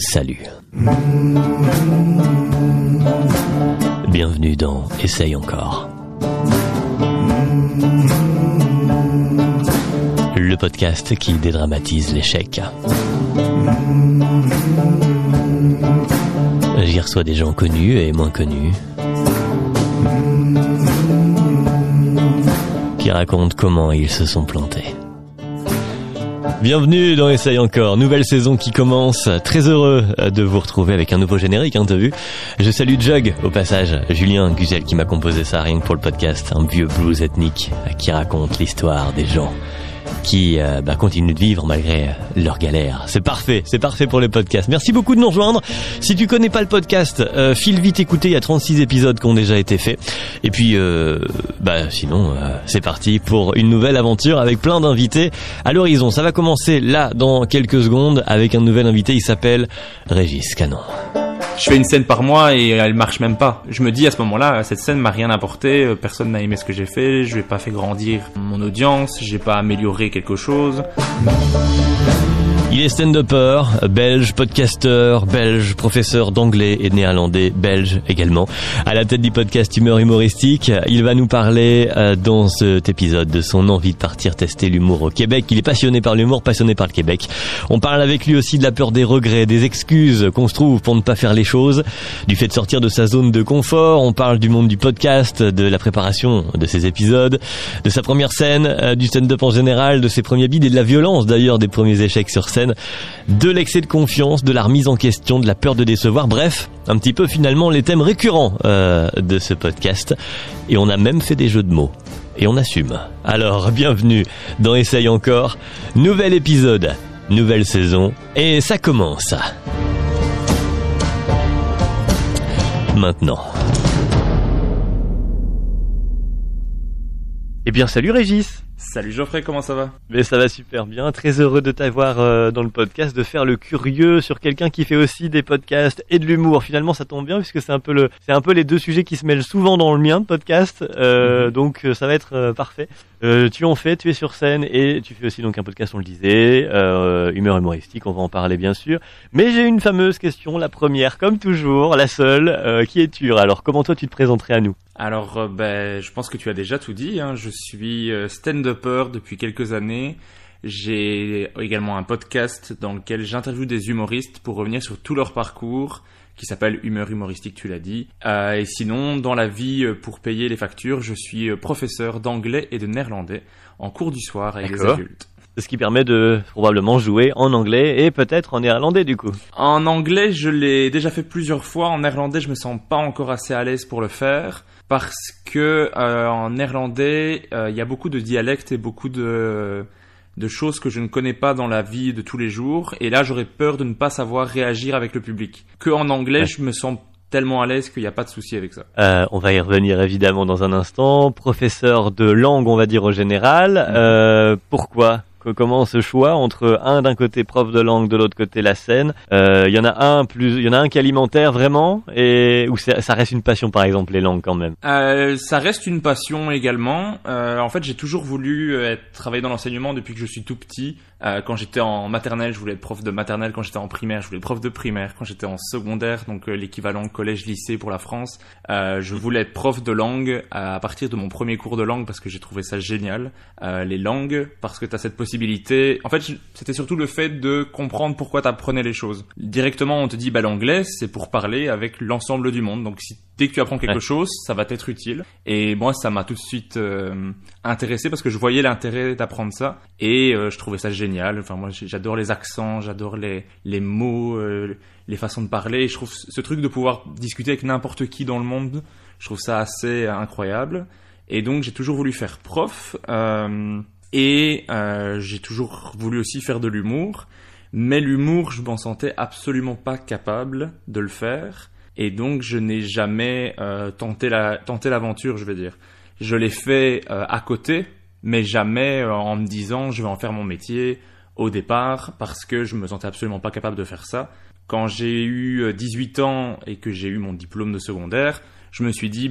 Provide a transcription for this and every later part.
Salut. Bienvenue dans Essaye encore. Le podcast qui dédramatise l'échec. J'y reçois des gens connus et moins connus qui racontent comment ils se sont plantés. Bienvenue dans Essaye encore, nouvelle saison qui commence. Très heureux de vous retrouver avec un nouveau générique, t'as vu. Je salue Jug au passage, Julien Guzel qui m'a composé ça rien que pour le podcast, un vieux blues ethnique qui raconte l'histoire des gens qui continuent de vivre malgré leurs galères. C'est parfait pour les podcasts. Merci beaucoup de nous rejoindre. Si tu connais pas le podcast, file vite écouter, il y a 36 épisodes qui ont déjà été faits. Et puis, sinon, c'est parti pour une nouvelle aventure avec plein d'invités à l'horizon. Ça va commencer là, dans quelques secondes, avec un nouvel invité, il s'appelle Régis Canon. Je fais une scène par mois et elle marche même pas. Je me dis à ce moment-là, cette scène m'a rien apporté, personne n'a aimé ce que j'ai fait, je n'ai pas fait grandir mon audience, j'ai pas amélioré quelque chose. Il est stand-upper, belge, podcasteur, belge, professeur d'anglais et de néerlandais, belge également. À la tête du podcast Humeur humoristique, il va nous parler dans cet épisode de son envie de partir tester l'humour au Québec. Il est passionné par l'humour, passionné par le Québec. On parle avec lui aussi de la peur des regrets, des excuses qu'on se trouve pour ne pas faire les choses, du fait de sortir de sa zone de confort. On parle du monde du podcast, de la préparation de ses épisodes, de sa première scène, du stand-up en général, de ses premiers bides et de la violence d'ailleurs des premiers échecs sur scène, de l'excès de confiance, de la remise en question, de la peur de décevoir, bref, un petit peu finalement les thèmes récurrents de ce podcast. Et on a même fait des jeux de mots. Et on assume. Alors, bienvenue dans Essaye encore, nouvel épisode, nouvelle saison, et ça commence. Maintenant. Eh bien, salut Régis. Salut Geoffrey, comment ça va ? Mais ça va super bien, très heureux de t'avoir dans le podcast, de faire le curieux sur quelqu'un qui fait aussi des podcasts et de l'humour. Finalement ça tombe bien puisque c'est un peu les deux sujets qui se mêlent souvent dans le mien de podcast, donc ça va être parfait. Tu es sur scène et tu fais aussi donc un podcast, on le disait, humeur humoristique, on va en parler bien sûr. Mais j'ai une fameuse question, la première comme toujours, la seule, qui est dure. Alors comment toi tu te présenterais à nous ? Alors, je pense que tu as déjà tout dit, hein. Je suis stand-upper depuis quelques années. J'ai également un podcast dans lequel j'interviewe des humoristes pour revenir sur tout leur parcours, qui s'appelle Humeur humoristique, tu l'as dit. Et sinon, dans la vie, pour payer les factures, je suis professeur d'anglais et de néerlandais en cours du soir avec les adultes. Ce qui permet de probablement jouer en anglais et peut-être en néerlandais du coup. En anglais, je l'ai déjà fait plusieurs fois. En néerlandais, je me sens pas encore assez à l'aise pour le faire. Parce que en néerlandais, il y a beaucoup de dialectes et beaucoup de choses que je ne connais pas dans la vie de tous les jours. Et là, j'aurais peur de ne pas savoir réagir avec le public. Que en anglais, je me sens tellement à l'aise qu'il n'y a pas de souci avec ça. On va y revenir évidemment dans un instant. Professeur de langue, on va dire au général. Pourquoi ? Comment ce choix entre d'un côté prof de langue, de l'autre côté la scène, il y en a un qui est alimentaire vraiment, ou ça reste une passion par exemple les langues quand même. Ça reste une passion également. En fait, j'ai toujours voulu travailler dans l'enseignement depuis que je suis tout petit. Quand j'étais en maternelle, je voulais être prof de maternelle. Quand j'étais en primaire, je voulais être prof de primaire. Quand j'étais en secondaire, donc l'équivalent collège-lycée pour la France, je voulais être prof de langue à partir de mon premier cours de langue parce que j'ai trouvé ça génial. Les langues, parce que t'as cette possibilité. En fait, c'était surtout le fait de comprendre pourquoi t'apprenais les choses. Directement, on te dit, l'anglais, c'est pour parler avec l'ensemble du monde. Donc, dès que tu apprends quelque chose, ça va t'être utile. Et moi, ça m'a tout de suite intéressé parce que je voyais l'intérêt d'apprendre ça. Et je trouvais ça génial. Enfin, moi, j'adore les accents, j'adore les mots, les façons de parler. Et je trouve ce truc de pouvoir discuter avec n'importe qui dans le monde, je trouve ça assez incroyable. Et donc, j'ai toujours voulu faire prof. Et j'ai toujours voulu aussi faire de l'humour. Mais l'humour, je m'en sentais absolument pas capable de le faire. Et donc, je n'ai jamais tenté l'aventure, je vais dire. Je l'ai fait à côté, mais jamais en me disant je vais en faire mon métier au départ, parce que je me sentais absolument pas capable de faire ça. Quand j'ai eu 18 ans et que j'ai eu mon diplôme de secondaire, je me suis dit,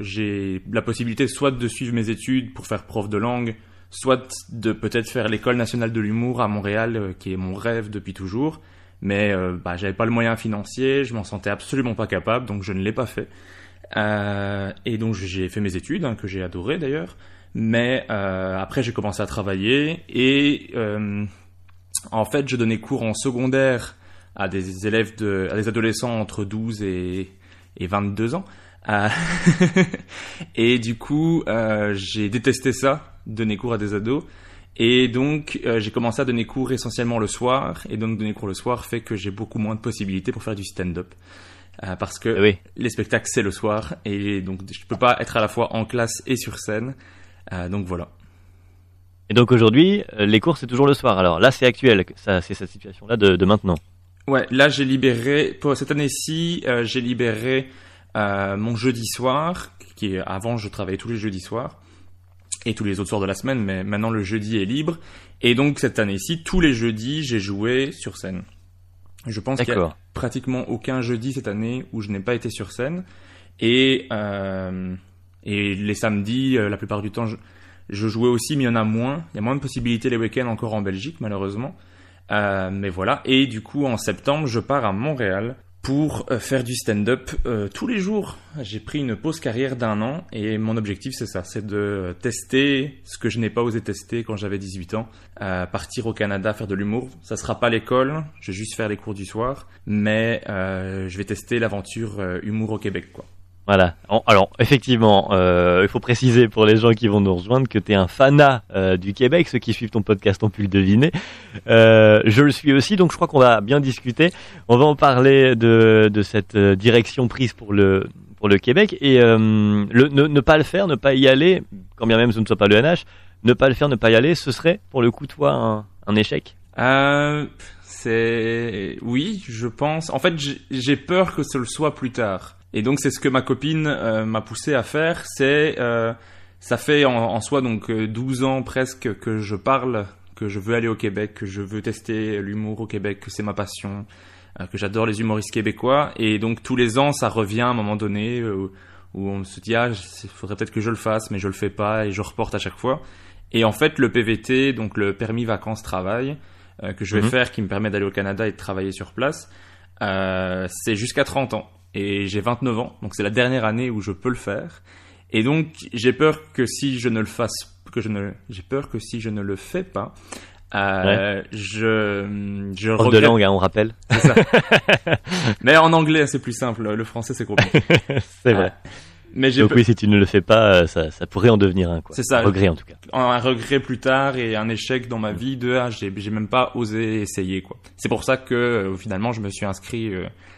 j'ai la possibilité soit de suivre mes études pour faire prof de langue, soit de peut-être faire l'école nationale de l'humour à Montréal, qui est mon rêve depuis toujours. mais j'avais pas le moyen financier, je m'en sentais absolument pas capable, donc je ne l'ai pas fait. Et donc j'ai fait mes études, que j'ai adoré d'ailleurs, mais après j'ai commencé à travailler et en fait je donnais cours en secondaire à des élèves à des adolescents entre 12 et 22 ans. Et du coup, j'ai détesté ça, donner cours à des ados. Et donc, j'ai commencé à donner cours essentiellement le soir. Et donc, donner cours le soir fait que j'ai beaucoup moins de possibilités pour faire du stand-up. Parce que les spectacles, c'est le soir. Et donc, je peux pas être à la fois en classe et sur scène. Donc, voilà. Et donc, aujourd'hui, les cours, c'est toujours le soir. Alors là, c'est actuel. Ça, c'est cette situation-là de maintenant. Ouais, là, j'ai libéré... Pour cette année-ci, j'ai libéré mon jeudi soir, qui avant, je travaillais tous les jeudis soirs. Et tous les autres soirs de la semaine, mais maintenant le jeudi est libre. Et donc cette année-ci, tous les jeudis, j'ai joué sur scène. Je pense qu'il y a pratiquement aucun jeudi cette année où je n'ai pas été sur scène. Et les samedis, la plupart du temps, je jouais aussi, mais il y en a moins. Il y a moins de possibilités les week-ends encore en Belgique, malheureusement. Mais voilà. Et du coup, en septembre, je pars à Montréal pour faire du stand-up tous les jours. J'ai pris une pause carrière d'1 an et mon objectif c'est ça, c'est de tester ce que je n'ai pas osé tester quand j'avais 18 ans, partir au Canada faire de l'humour. Ça sera pas l'école, je vais juste faire les cours du soir, mais je vais tester l'aventure humour au Québec, quoi. Voilà. Alors, effectivement, il faut préciser pour les gens qui vont nous rejoindre que tu es un fanat du Québec. Ceux qui suivent ton podcast ont pu le deviner. Je le suis aussi, donc je crois qu'on va bien discuter. On va en parler de cette direction prise pour le Québec. Et ne pas le faire, ne pas y aller, quand bien même ce ne soit pas le NH, ne pas le faire, ne pas y aller, ce serait pour le coup, toi, un échec? Oui, je pense. En fait, j'ai peur que ce le soit plus tard. Et donc c'est ce que ma copine m'a poussé à faire, ça fait en soi donc 12 ans presque que je parle, que je veux aller au Québec, que je veux tester l'humour au Québec, que c'est ma passion, que j'adore les humoristes québécois, et donc tous les ans ça revient à un moment donné où on se dit il faudrait peut-être que je le fasse, mais je le fais pas et je reporte à chaque fois. Et en fait le PVT, donc le permis vacances travail, que je vais faire, qui me permet d'aller au Canada et de travailler sur place, c'est jusqu'à 30 ans. Et j'ai 29 ans, donc c'est la dernière année où je peux le faire. Et donc, j'ai peur que si je ne le fasse, j'ai peur que si je ne le fais pas, je prof de langue, on rappelle. C'est ça. Mais en anglais, c'est plus simple. Le français, c'est compliqué. C'est vrai. Mais donc oui, si tu ne le fais pas, ça pourrait en devenir un, quoi. C'est ça. Un regret, en tout cas. Un regret plus tard et un échec dans ma vie j'ai même pas osé essayer, quoi. C'est pour ça que, finalement, je me suis inscrit,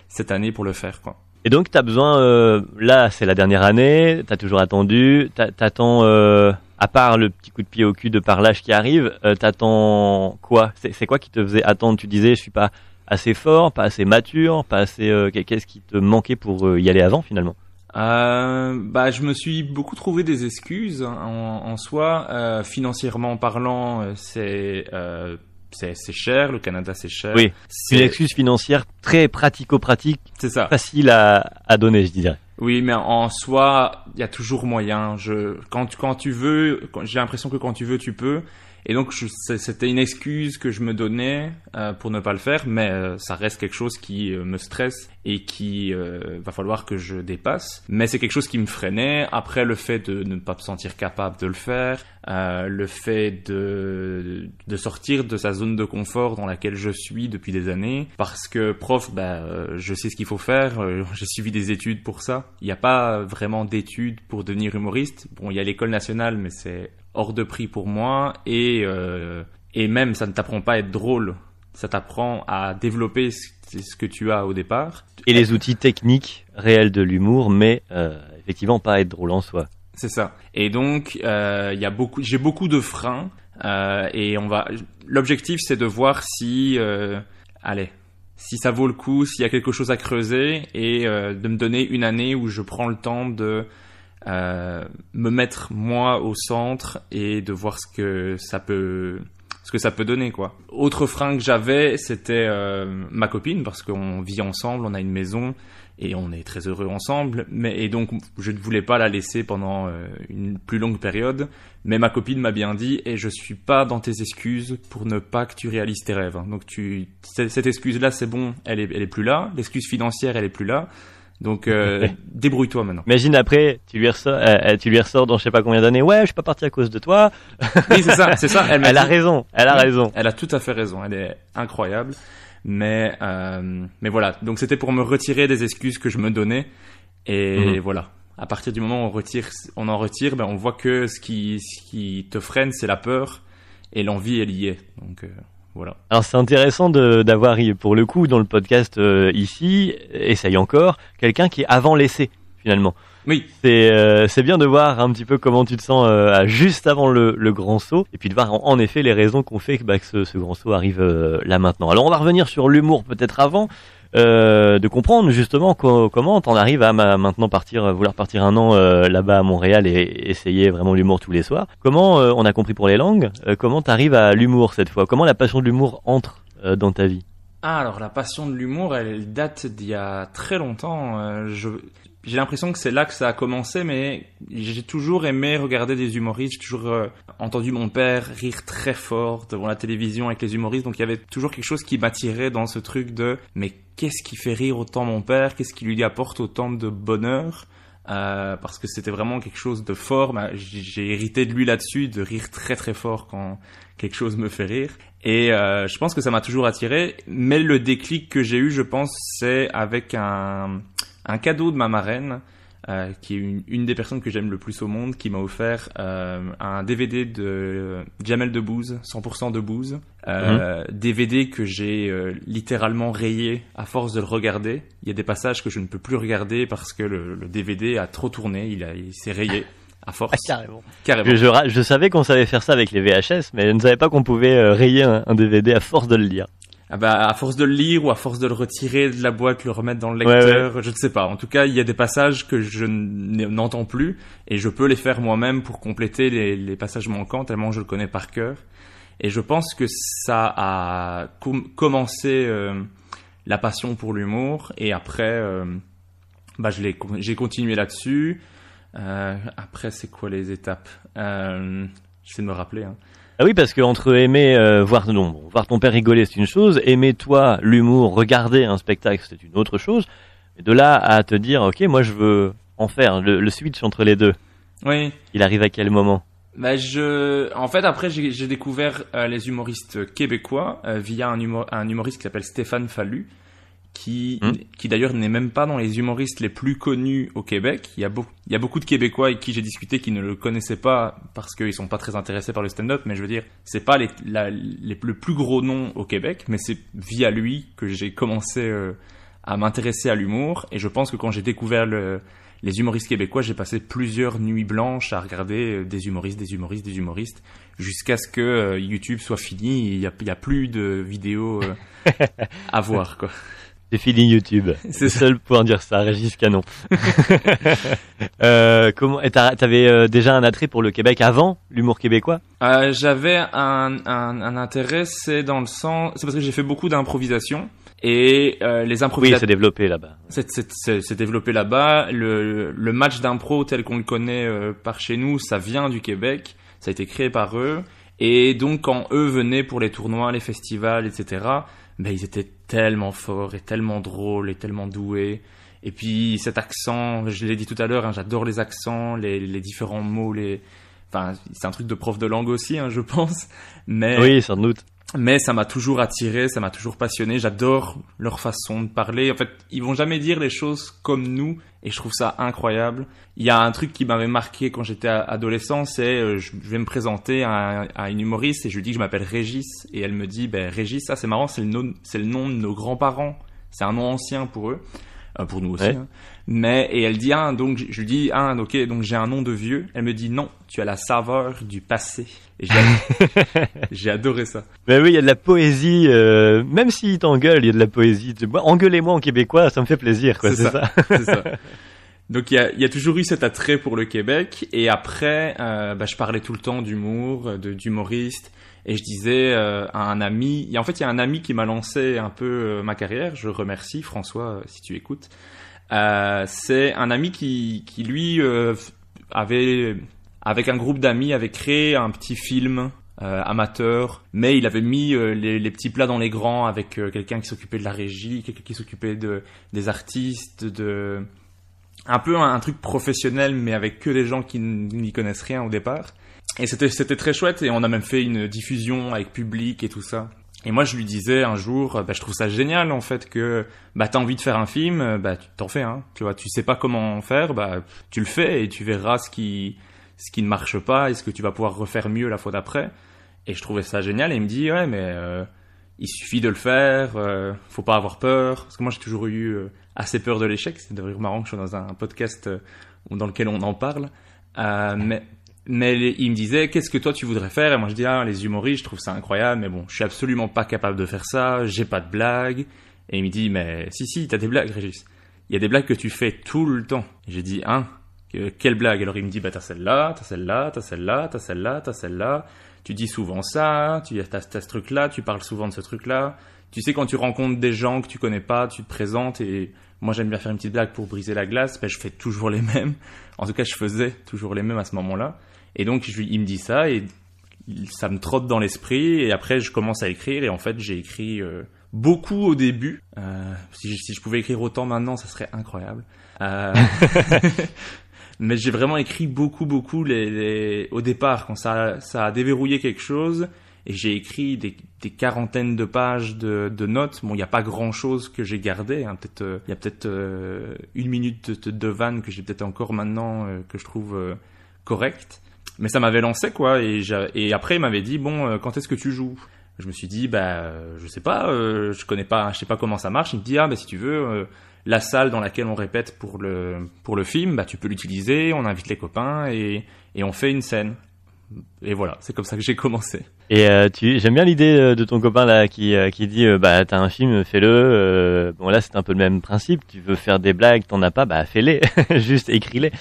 cette année pour le faire, quoi. Et donc, t'as besoin, là, c'est la dernière année, t'as toujours attendu, t'attends, à part le petit coup de pied au cul de parlage qui arrive, t'attends quoi? C'est quoi qui te faisait attendre? Tu disais, je suis pas assez fort, pas assez mature, pas assez, qu'est-ce qui te manquait pour y aller avant, finalement? Je me suis beaucoup trouvé des excuses, en soi, financièrement parlant, c'est cher, le Canada c'est cher. Oui, c'est une excuse financière très pratico-pratique, c'est ça. Facile à donner, je dirais. Oui, mais en soi, il y a toujours moyen. Quand tu veux, j'ai l'impression que quand tu veux, tu peux. Et donc, c'était une excuse que je me donnais pour ne pas le faire, mais ça reste quelque chose qui me stresse et qui va falloir que je dépasse. Mais c'est quelque chose qui me freinait. Après, le fait de ne pas me sentir capable de le faire, le fait de sortir de sa zone de confort dans laquelle je suis depuis des années, parce que prof, je sais ce qu'il faut faire. J'ai suivi des études pour ça. Il n'y a pas vraiment d'études pour devenir humoriste. Bon, il y a l'école nationale, mais c'est hors de prix pour moi, et même ça ne t'apprend pas à être drôle, ça t'apprend à développer ce que tu as au départ. Et les outils techniques réels de l'humour, mais effectivement pas à être drôle en soi. C'est ça. Et donc j'ai beaucoup de freins, et l'objectif c'est de voir si ça vaut le coup, s'il y a quelque chose à creuser, et de me donner une année où je prends le temps de me mettre moi au centre et de voir ce que ça peut ce que ça peut donner, quoi. Autre frein que j'avais, c'était ma copine, parce qu'on vit ensemble, on a une maison et on est très heureux ensemble, et donc je ne voulais pas la laisser pendant une plus longue période, mais ma copine m'a bien dit, et je suis pas dans tes excuses pour ne pas que tu réalises tes rêves. Donc cette excuse-là, c'est bon, elle est plus là, l'excuse financière, elle est plus là. Donc débrouille-toi maintenant. Imagine après, tu lui ressors dans je sais pas combien d'années. Ouais, je suis pas parti à cause de toi. Oui, c'est ça. Elle a raison. Elle a tout à fait raison. Elle est incroyable. Mais voilà. Donc c'était pour me retirer des excuses que je me donnais. Et voilà. À partir du moment où on en retire, ben on voit que ce qui te freine, c'est la peur et l'envie, elle y est. Donc voilà. Alors c'est intéressant d'avoir pour le coup dans le podcast ici, essaye encore, quelqu'un qui est avant l'essai finalement. Oui. C'est bien de voir un petit peu comment tu te sens juste avant le grand saut et puis de voir en effet les raisons qu'on fait que ce grand saut arrive là maintenant. Alors on va revenir sur l'humour peut-être avant. De comprendre justement comment t'en arrives à maintenant vouloir partir un an là-bas à Montréal et essayer vraiment l'humour tous les soirs. Comment on a compris pour les langues, comment t'arrives à l'humour cette fois? Comment la passion de l'humour entre dans ta vie? Alors la passion de l'humour, elle date d'il y a très longtemps. J'ai l'impression que c'est là que ça a commencé, mais j'ai toujours aimé regarder des humoristes. J'ai toujours entendu mon père rire très fort devant la télévision avec les humoristes. Donc il y avait toujours quelque chose qui m'attirait dans ce truc de « mais qu'est-ce qui fait rire autant mon père? Qu'est-ce qui lui apporte autant de bonheur ?» Parce que c'était vraiment quelque chose de fort. J'ai hérité de lui là-dessus, de rire très très fort quand quelque chose me fait rire. Et je pense que ça m'a toujours attiré. Mais le déclic que j'ai eu, je pense, c'est avec un cadeau de ma marraine, qui est une des personnes que j'aime le plus au monde, qui m'a offert un DVD de Jamel Debbouze, 100% Debbouze. DVD que j'ai littéralement rayé à force de le regarder. Il y a des passages que je ne peux plus regarder parce que le DVD a trop tourné, il s'est rayé à force. Ah, carrément. Je savais qu'on savait faire ça avec les VHS, mais je ne savais pas qu'on pouvait rayer un DVD à force de le lire. Ah bah, à force de le lire ou à force de le retirer de la boîte, le remettre dans le lecteur, je ne sais pas. En tout cas, il y a des passages que je n'entends plus et je peux les faire moi-même pour compléter les passages manquants tellement je le connais par cœur. Et je pense que ça a commencé la passion pour l'humour et après, j'ai continué là-dessus. Après, c'est quoi les étapes? J'essaie de me rappeler, hein. Ah oui, parce que entre aimer voir ton père rigoler, c'est une chose, aimer toi l'humour, regarder un spectacle, c'est une autre chose. Et de là à te dire, ok, moi je veux en faire le switch entre les deux. Oui. Il arrive à quel moment? En fait, après, j'ai découvert les humoristes québécois via un humoriste qui s'appelle Stéphane Fallu, qui d'ailleurs n'est même pas dans les humoristes les plus connus au Québec. Il y a beaucoup de Québécois avec qui j'ai discuté qui ne le connaissaient pas parce qu'ils sont pas très intéressés par le stand-up, mais je veux dire, c'est pas le plus gros nom au Québec, mais c'est via lui que j'ai commencé à m'intéresser à l'humour, et je pense que quand j'ai découvert les humoristes québécois, j'ai passé plusieurs nuits blanches à regarder des humoristes, jusqu'à ce que YouTube soit fini, il y a plus de vidéos à voir, quoi. C'est fini YouTube. C'est seul pour dire ça, Régis Canon. T'avais déjà un attrait pour le Québec avant l'humour québécois? J'avais un intérêt, c'est parce que j'ai fait beaucoup d'improvisation et les improvisations. Oui, c'est développé là-bas. C'est développé là-bas. Le match d'impro tel qu'on le connaît par chez nous, ça vient du Québec. Ça a été créé par eux. Et donc quand eux venaient pour les tournois, les festivals, etc., ils étaient tellement forts et tellement drôles et tellement doués. Et puis cet accent, je l'ai dit tout à l'heure, hein, j'adore les accents, les différents mots, c'est un truc de prof de langue aussi, hein, je pense. Mais oui, sans doute. Mais ça m'a toujours attiré, ça m'a toujours passionné. J'adore leur façon de parler. En fait, ils vont jamais dire les choses comme nous, et je trouve ça incroyable. Il y a un truc qui m'avait marqué quand j'étais adolescent, c'est je vais me présenter à une humoriste et je lui dis que je m'appelle Régis, et elle me dit Régis, ça c'est marrant, c'est le nom de nos grands-parents. C'est un nom ancien pour eux, pour nous aussi. Ouais. Hein. Et elle dit donc je lui dis ok, donc j'ai un nom de vieux. Elle me dit non, tu as la saveur du passé. Et j'ai adoré ça. Mais oui, il y a de la poésie, même s'il t'engueule, il y a de la poésie. Engueulez-moi en québécois, ça me fait plaisir, quoi. C'est ça. C'est ça. Donc il y a toujours eu cet attrait pour le Québec, et après je parlais tout le temps d'humour, d'humoriste, Et je disais à un ami, et en fait il y a un ami qui m'a lancé un peu ma carrière, je remercie François si tu écoutes. C'est un ami qui lui avait, avec un groupe d'amis, avait créé un petit film amateur, mais il avait mis les petits plats dans les grands avec quelqu'un qui s'occupait de la régie, quelqu'un qui s'occupait des artistes, un peu un truc professionnel, mais avec que des gens qui n'y connaissent rien au départ. Et c'était très chouette, et on a même fait une diffusion avec public et tout ça. Et moi, je lui disais un jour, je trouve ça génial, en fait, que, t'as envie de faire un film, tu t'en fais, hein. Tu vois, tu sais pas comment faire, tu le fais et tu verras ce qui ne marche pas et ce que tu vas pouvoir refaire mieux la fois d'après. Et je trouvais ça génial, et il me dit, ouais, mais, il suffit de le faire, faut pas avoir peur. Parce que moi, j'ai toujours eu assez peur de l'échec. C'est d'ailleurs marrant que je sois dans un podcast dans lequel on en parle. Mais il me disait, qu'est-ce que toi tu voudrais faire? Et moi je dis, les humoristes, je trouve ça incroyable, mais bon, je suis absolument pas capable de faire ça, j'ai pas de blagues. Et il me dit, mais si, t'as des blagues, Régis. Il y a des blagues que tu fais tout le temps. Et j'ai dit, quelle blague? Alors il me dit, t'as celle-là, t'as celle-là, t'as celle-là, t'as celle-là, t'as celle-là. Tu dis souvent ça, t'as ce truc-là, tu parles souvent de ce truc-là. Tu sais, quand tu rencontres des gens que tu connais pas, tu te présentes, et moi j'aime bien faire une petite blague pour briser la glace, je fais toujours les mêmes. En tout cas, je faisais toujours les mêmes à ce moment-là. Et donc, il me dit ça, et ça me trotte dans l'esprit, et après, je commence à écrire, et en fait, j'ai écrit beaucoup au début. Si je pouvais écrire autant maintenant, ça serait incroyable. Mais j'ai vraiment écrit beaucoup au départ, quand ça a déverrouillé quelque chose, et j'ai écrit des quarantaines de pages de notes. Bon, il n'y a pas grand-chose que j'ai gardé, hein. Il y a peut-être 1 minute de vanne que j'ai peut-être encore maintenant, que je trouve correcte. Mais ça m'avait lancé, quoi, et après il m'avait dit, quand est-ce que tu joues? Je me suis dit, je sais pas, je sais pas comment ça marche. Il me dit, si tu veux, la salle dans laquelle on répète pour le film, tu peux l'utiliser, on invite les copains, et on fait une scène. Et voilà, c'est comme ça que j'ai commencé. Et j'aime bien l'idée de ton copain là qui dit t'as un film, fais-le. Bon là c'est un peu le même principe, tu veux faire des blagues, t'en as pas, fais-les, juste écris-les.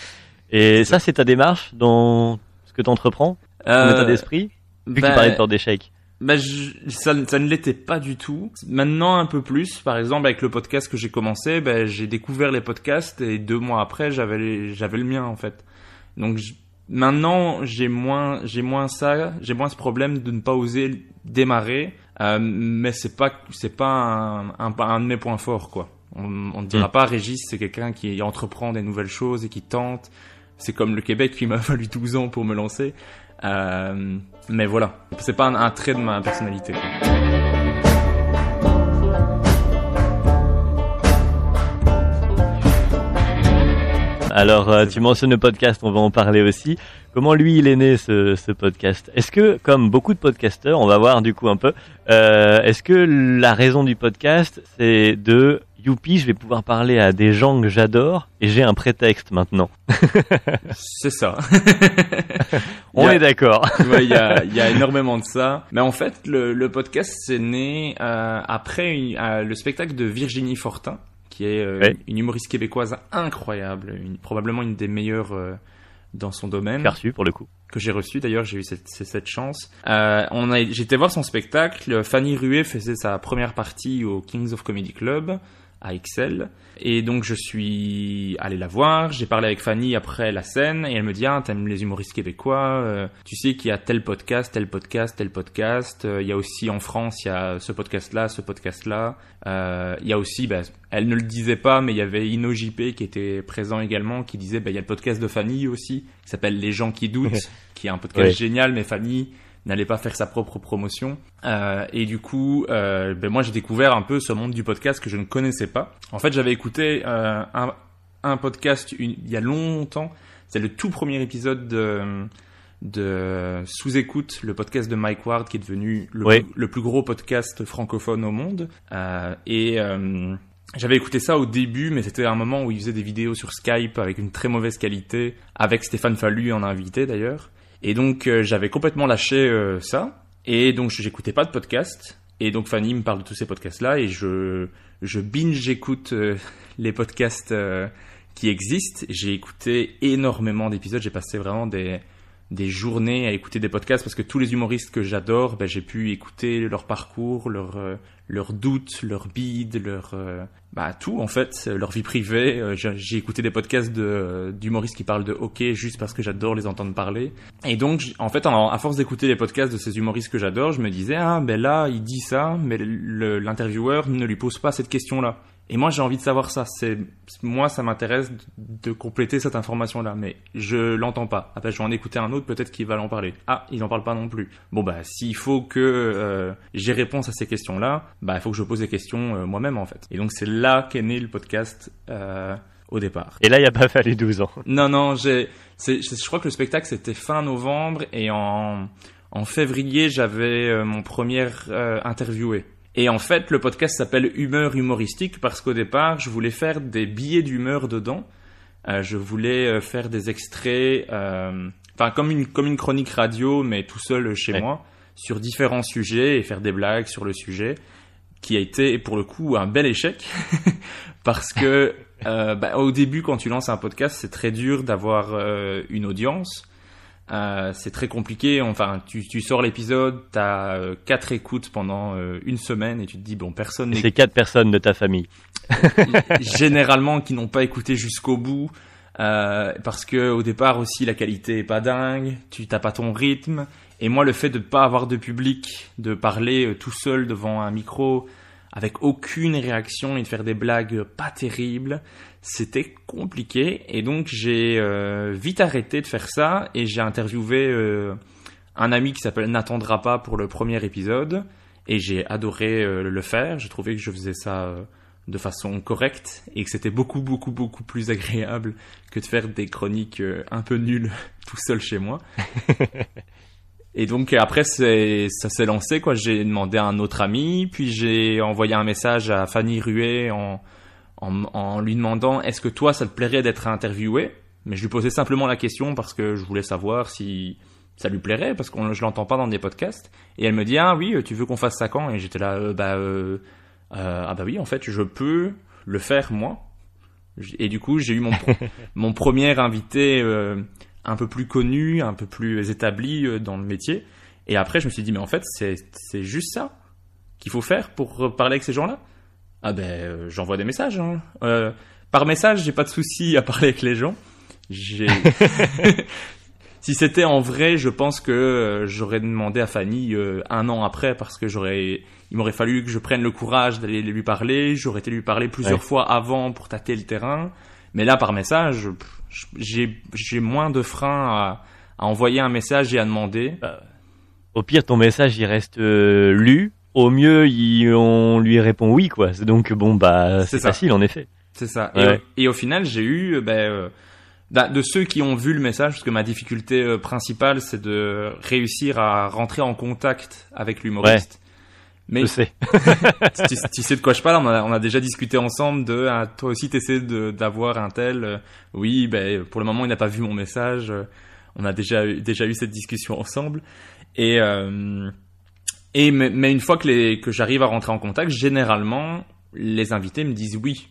Et ça c'est ta démarche dans ce que t'entreprends, ton état d'esprit, vu que tu parlais de peur d'échec. Ça ne l'était pas du tout. Maintenant un peu plus. Par exemple avec le podcast que j'ai commencé, j'ai découvert les podcasts, et 2 mois après j'avais le mien en fait. Donc maintenant j'ai moins ce problème de ne pas oser démarrer, mais c'est pas un de mes points forts, quoi. On ne dira pas Régis c'est quelqu'un qui entreprend des nouvelles choses et qui tente. C'est comme le Québec qui m'a fallu 12 ans pour me lancer. Mais voilà, c'est pas un trait de ma personnalité, quoi. Alors, tu mentionnes le podcast, on va en parler aussi. Comment lui, il est né, ce podcast? Est-ce que, comme beaucoup de podcasteurs, on va voir du coup un peu, est-ce que la raison du podcast, c'est de youpi, je vais pouvoir parler à des gens que j'adore et j'ai un prétexte maintenant? C'est ça. On est d'accord. Ouais, il y a énormément de ça. Mais en fait, le podcast, c'est né après le spectacle de Virginie Fortin, qui est une humoriste québécoise incroyable, probablement une des meilleures dans son domaine. Que j'ai reçu pour le coup. Que j'ai reçu d'ailleurs, j'ai eu cette chance. J'étais voir son spectacle. Fanny Ruet faisait sa première partie au Kings of Comedy Club à Excel. Et donc je suis allé la voir, j'ai parlé avec Fanny après la scène, et elle me dit t'aimes les humoristes québécois, tu sais qu'il y a tel podcast, il y a aussi en France, il y a ce podcast-là, il y a aussi, elle ne le disait pas, mais il y avait InnoJP qui était présent également, qui disait il y a le podcast de Fanny aussi, qui s'appelle Les gens qui doutent, qui est un podcast génial, mais Fanny n'allait pas faire sa propre promotion, et du coup moi j'ai découvert un peu ce monde du podcast que je ne connaissais pas. En fait, j'avais écouté un podcast il y a longtemps, c'est le tout premier épisode de Sous-écoute, le podcast de Mike Ward, qui est devenu le plus gros podcast francophone au monde, j'avais écouté ça au début, mais c'était un moment où il faisait des vidéos sur Skype avec une très mauvaise qualité, avec Stéphane Fallu en invité d'ailleurs. Et donc j'avais complètement lâché ça, et donc j'écoutais pas de podcast, et donc Fanny me parle de tous ces podcasts-là, et je binge-écoute les podcasts qui existent. J'ai écouté énormément d'épisodes, j'ai passé vraiment des des journées à écouter des podcasts parce que tous les humoristes que j'adore, j'ai pu écouter leur parcours, leurs doutes, leurs bides, tout en fait, leur vie privée. J'ai écouté des podcasts d'humoristes qui parlent de hockey juste parce que j'adore les entendre parler. Et donc en fait, à force d'écouter les podcasts de ces humoristes que j'adore, je me disais là il dit ça, mais l'intervieweur ne lui pose pas cette question-là. Et moi, j'ai envie de savoir ça. Moi, ça m'intéresse de compléter cette information-là, mais je l'entends pas. Après, je vais en écouter un autre, peut-être qu'il va en parler. Ah, il en parle pas non plus. Bon, s'il faut que j'ai réponse à ces questions-là, il faut que je pose des questions moi-même, en fait. Et donc, c'est là qu'est né le podcast au départ. Et là, il n'y a pas fallu 12 ans. Non, je crois que le spectacle, c'était fin novembre, et en février, j'avais mon premier interviewé. Et en fait, le podcast s'appelle Humeur humoristique parce qu'au départ, je voulais faire des billets d'humeur dedans. Je voulais faire des extraits, comme une chronique radio, mais tout seul chez moi, sur différents sujets et faire des blagues sur le sujet, qui a été pour le coup un bel échec parce que au début, quand tu lances un podcast, c'est très dur d'avoir une audience. C'est très compliqué. Enfin, tu sors l'épisode, t'as 4 écoutes pendant une semaine et tu te dis personne n'écoute. C'est 4 personnes de ta famille. Généralement qui n'ont pas écouté jusqu'au bout parce que au départ aussi la qualité est pas dingue, tu t'as pas ton rythme. Et moi, le fait de pas avoir de public, de parler tout seul devant un micro avec aucune réaction et de faire des blagues pas terribles, c'était compliqué. Et donc j'ai vite arrêté de faire ça et j'ai interviewé un ami qui s'appelle Nathan Drapa pour le premier épisode et j'ai adoré le faire. J'ai trouvé que je faisais ça de façon correcte et que c'était beaucoup plus agréable que de faire des chroniques un peu nulles tout seul chez moi. Et donc après ça s'est lancé quoi. J'ai demandé à un autre ami, puis j'ai envoyé un message à Fanny Ruet en lui demandant est-ce que toi ça te plairait d'être interviewé. Mais je lui posais simplement la question parce que je voulais savoir si ça lui plairait parce que je l'entends pas dans des podcasts. Et elle me dit ah oui, tu veux qu'on fasse ça quand? Et j'étais là oui, en fait je peux le faire moi. Et du coup j'ai eu mon premier invité un peu plus connu, un peu plus établi dans le métier. Et après, je me suis dit, mais en fait, c'est juste ça qu'il faut faire pour parler avec ces gens-là. J'envoie des messages. Par message, j'ai pas de souci à parler avec les gens. Si c'était en vrai, je pense que j'aurais demandé à Fanny 1 an après parce que il m'aurait fallu que je prenne le courage d'aller lui parler. J'aurais été lui parler plusieurs fois avant pour tâter le terrain. Mais là, par message, j'ai moins de frein à envoyer un message et à demander. Au pire, ton message, il reste lu. Au mieux, on lui répond oui, quoi. Donc, c'est facile, en effet. C'est ça. Ouais. Et au final, j'ai eu, de ceux qui ont vu le message, parce que ma difficulté principale, c'est de réussir à rentrer en contact avec l'humoriste. Ouais. Mais je sais. tu sais de quoi je parle. On a déjà discuté ensemble toi aussi t'essaies d'avoir un tel. Oui, pour le moment il n'a pas vu mon message. On a déjà eu cette discussion ensemble. Mais une fois que j'arrive à rentrer en contact, généralement les invités me disent oui.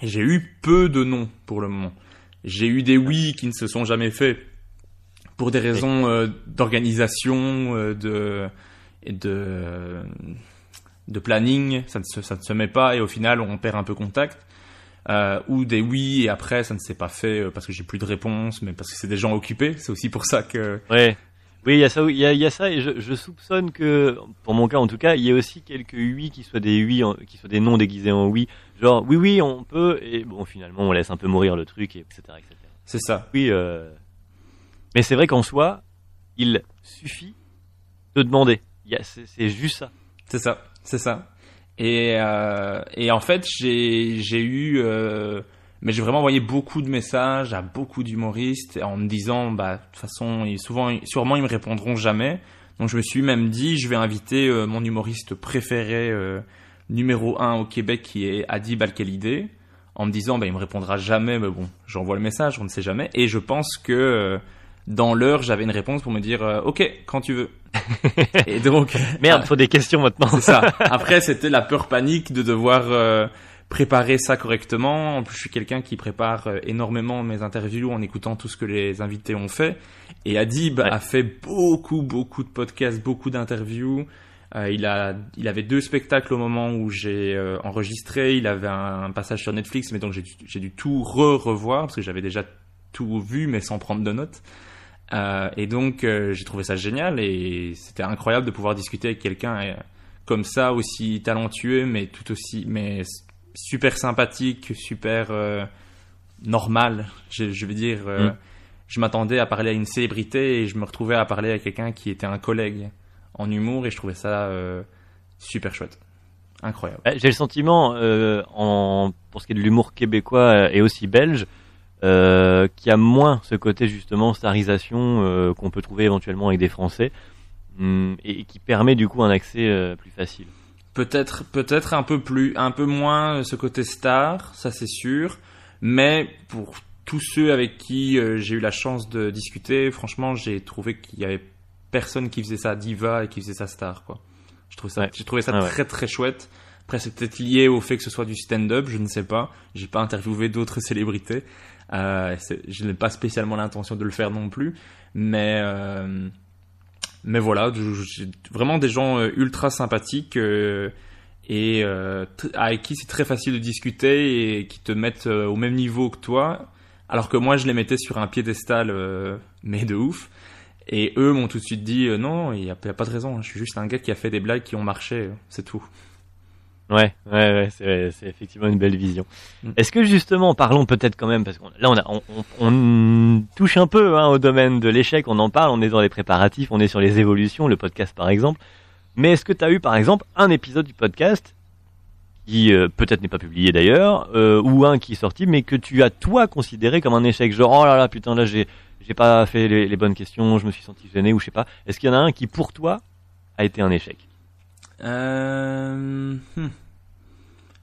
Et j'ai eu peu de non pour le moment. J'ai eu des oui qui ne se sont jamais faits pour des raisons d'organisation, de planning, ça ne se met pas et au final on perd un peu contact, ou des oui et après ça ne s'est pas fait parce que j'ai plus de réponse, mais parce que c'est des gens occupés. C'est aussi pour ça que oui, il y a ça et je soupçonne que pour mon cas en tout cas il y a aussi quelques oui qui soient des oui qui soient des non déguisés en oui, genre oui on peut, et bon finalement on laisse un peu mourir le truc, etc. C'est ça. Oui, mais c'est vrai qu'en soi il suffit de demander. C'est juste ça. C'est ça. Et en fait, j'ai eu, mais j'ai vraiment envoyé beaucoup de messages à beaucoup d'humoristes en me disant, de toute façon, sûrement ils me répondront jamais. Donc je me suis même dit, je vais inviter mon humoriste préféré, numéro 1 au Québec, qui est Adib Al-Khalidé, en me disant, il me répondra jamais, mais bon, j'envoie le message, on ne sait jamais. Et je pense que dans l'heure, j'avais une réponse pour me dire ok, quand tu veux. Et donc merde, faut des questions maintenant. C'est ça. Après, c'était la peur panique de devoir préparer ça correctement. En plus, je suis quelqu'un qui prépare énormément mes interviews en écoutant tout ce que les invités ont fait. Et Adib a fait beaucoup de podcasts, beaucoup d'interviews. Il avait 2 spectacles au moment où j'ai enregistré. Il avait un passage sur Netflix, mais donc j'ai dû tout revoir parce que j'avais déjà tout vu, mais sans prendre de notes. Et donc j'ai trouvé ça génial et c'était incroyable de pouvoir discuter avec quelqu'un comme ça, aussi talentueux, mais super sympathique, super normal. Je veux dire, je m'attendais à parler à une célébrité et je me retrouvais à parler à quelqu'un qui était un collègue en humour et je trouvais ça super chouette, incroyable. J'ai le sentiment, pour ce qui est de l'humour québécois et aussi belge, qu'il y a moins ce côté justement starisation qu'on peut trouver éventuellement avec des Français et qui permet du coup un accès plus facile. Peut-être un peu moins ce côté star, ça c'est sûr, mais pour tous ceux avec qui j'ai eu la chance de discuter, franchement, j'ai trouvé qu'il y avait personne qui faisait ça diva et qui faisait ça star, quoi. J'ai trouvé ça très très chouette. Après, c'est peut-être lié au fait que ce soit du stand-up, je ne sais pas. J'ai pas interviewé d'autres célébrités. Je n'ai pas spécialement l'intention de le faire non plus, mais voilà, j'ai vraiment des gens ultra sympathiques et avec qui c'est très facile de discuter et qui te mettent au même niveau que toi, alors que moi je les mettais sur un piédestal, mais de ouf. Et eux m'ont tout de suite dit non, il y a pas de raison, je suis juste un gars qui a fait des blagues qui ont marché, c'est tout. Ouais, c'est effectivement une belle vision. Est-ce que justement, parlons peut-être quand même, parce que là on touche un peu au domaine de l'échec, on en parle, on est dans les préparatifs, on est sur les évolutions, le podcast par exemple. Mais est-ce que tu as eu par exemple un épisode du podcast qui peut-être n'est pas publié d'ailleurs, ou un qui est sorti, mais que tu as toi considéré comme un échec, genre oh là là putain là j'ai pas fait les bonnes questions, je me suis senti gêné ou je sais pas. Est-ce qu'il y en a un qui pour toi a été un échec?